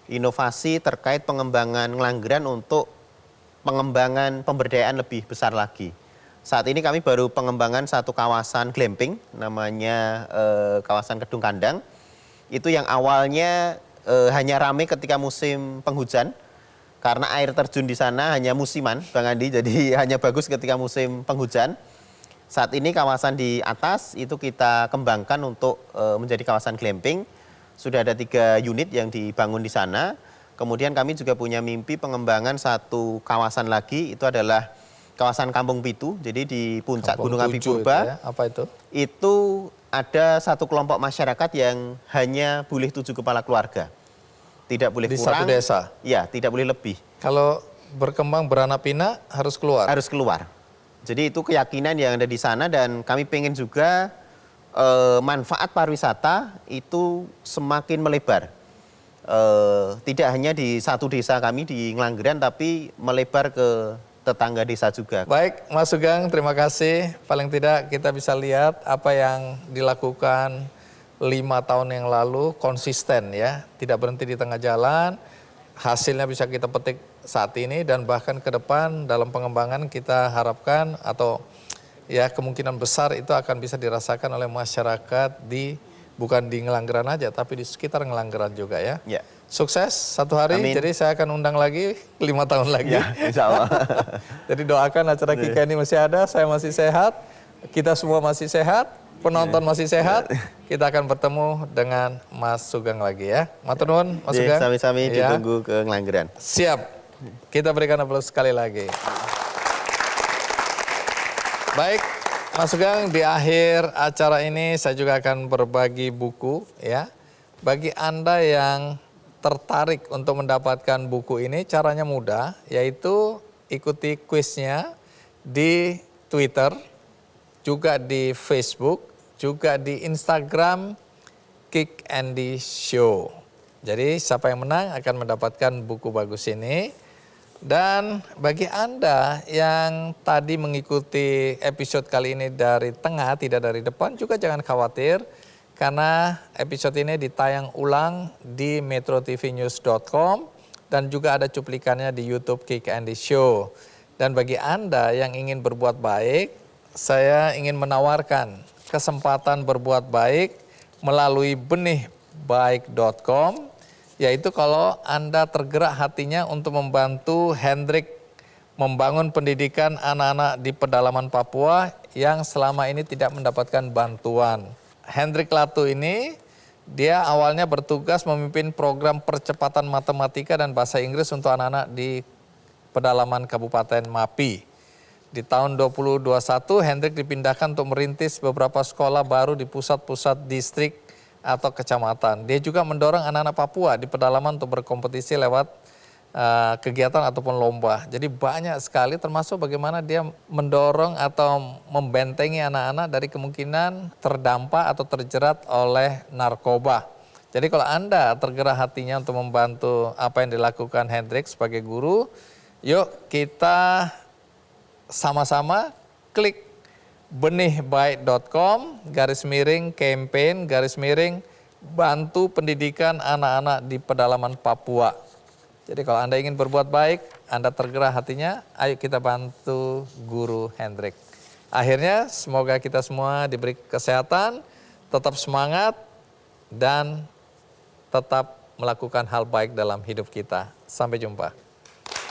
Inovasi terkait pengembangan Ngelanggeran untuk pengembangan pemberdayaan lebih besar lagi. Saat ini kami baru pengembangan satu kawasan glamping, namanya kawasan Kedung Kandang. Itu yang awalnya hanya ramai ketika musim penghujan, karena air terjun di sana hanya musiman, Bang Andi, jadi hanya bagus ketika musim penghujan. Saat ini kawasan di atas itu kita kembangkan untuk menjadi kawasan glamping. Sudah ada 3 unit yang dibangun di sana. Kemudian kami juga punya mimpi pengembangan satu kawasan lagi, itu adalah kawasan Kampung Pitu. Jadi di puncak Gunung Api Purba. Ya? Apa itu? Itu ada satu kelompok masyarakat yang hanya boleh 7 kepala keluarga. Tidak boleh di kurang. Di satu desa? Ya, tidak boleh lebih. Kalau berkembang beranak pinak harus keluar? Harus keluar. Jadi itu keyakinan yang ada di sana dan kami pengen juga manfaat pariwisata itu semakin melebar. Tidak hanya di satu desa kami di Ngelanggeran tapi melebar ke tetangga desa juga. Baik, Mas Sugeng, terima kasih. Paling tidak kita bisa lihat apa yang dilakukan 5 tahun yang lalu konsisten ya, tidak berhenti di tengah jalan. Hasilnya bisa kita petik saat ini dan bahkan ke depan dalam pengembangan kita harapkan atau ya kemungkinan besar itu akan bisa dirasakan oleh masyarakat di bukan di Ngelanggeran aja, tapi di sekitar Ngelanggeran juga ya. Ya. Sukses satu hari, Amin. jadi saya akan undang lagi 5 tahun lagi. Ya, insya Allah. Jadi doakan acara KIKNDI masih ada, saya masih sehat, kita semua masih sehat, penonton masih sehat. Kita akan bertemu dengan Mas Sugeng lagi ya. Matur nuwun Mas Sugeng. Sami-sami ditunggu ke Ngelanggeran. Siap, kita berikan aplaus sekali lagi. Baik, Mas Sugeng, di akhir acara ini saya juga akan berbagi buku ya. Bagi Anda yang tertarik untuk mendapatkan buku ini, caranya mudah, yaitu ikuti kuisnya di Twitter, juga di Facebook, juga di Instagram KIKNDI Show. Jadi siapa yang menang akan mendapatkan buku bagus ini. Dan bagi Anda yang tadi mengikuti episode kali ini dari tengah, tidak dari depan, juga jangan khawatir. Karena episode ini ditayang ulang di metrotvnews.com dan juga ada cuplikannya di YouTube KIKNDI Show. Dan bagi Anda yang ingin berbuat baik, saya ingin menawarkan kesempatan berbuat baik melalui benihbaik.com, yaitu kalau Anda tergerak hatinya untuk membantu Hendrik membangun pendidikan anak-anak di pedalaman Papua yang selama ini tidak mendapatkan bantuan. Hendrik Latu ini, dia awalnya bertugas memimpin program percepatan matematika dan bahasa Inggris untuk anak-anak di pedalaman Kabupaten Mapi. Di tahun 2021, Hendrik dipindahkan untuk merintis beberapa sekolah baru di pusat-pusat distrik atau kecamatan. Dia juga mendorong anak-anak Papua di pedalaman untuk berkompetisi lewat kegiatan ataupun lomba. Jadi banyak sekali, termasuk bagaimana dia mendorong atau membentengi anak-anak dari kemungkinan terdampak atau terjerat oleh narkoba. Jadi kalau Anda tergerak hatinya untuk membantu apa yang dilakukan Hendrik sebagai guru, yuk kita sama-sama klik benihbaik.com/campaign bantu pendidikan anak-anak di pedalaman Papua. Jadi kalau Anda ingin berbuat baik, Anda tergerak hatinya, ayo kita bantu Guru Hendrik. Akhirnya semoga kita semua diberi kesehatan, tetap semangat, dan tetap melakukan hal baik dalam hidup kita. Sampai jumpa.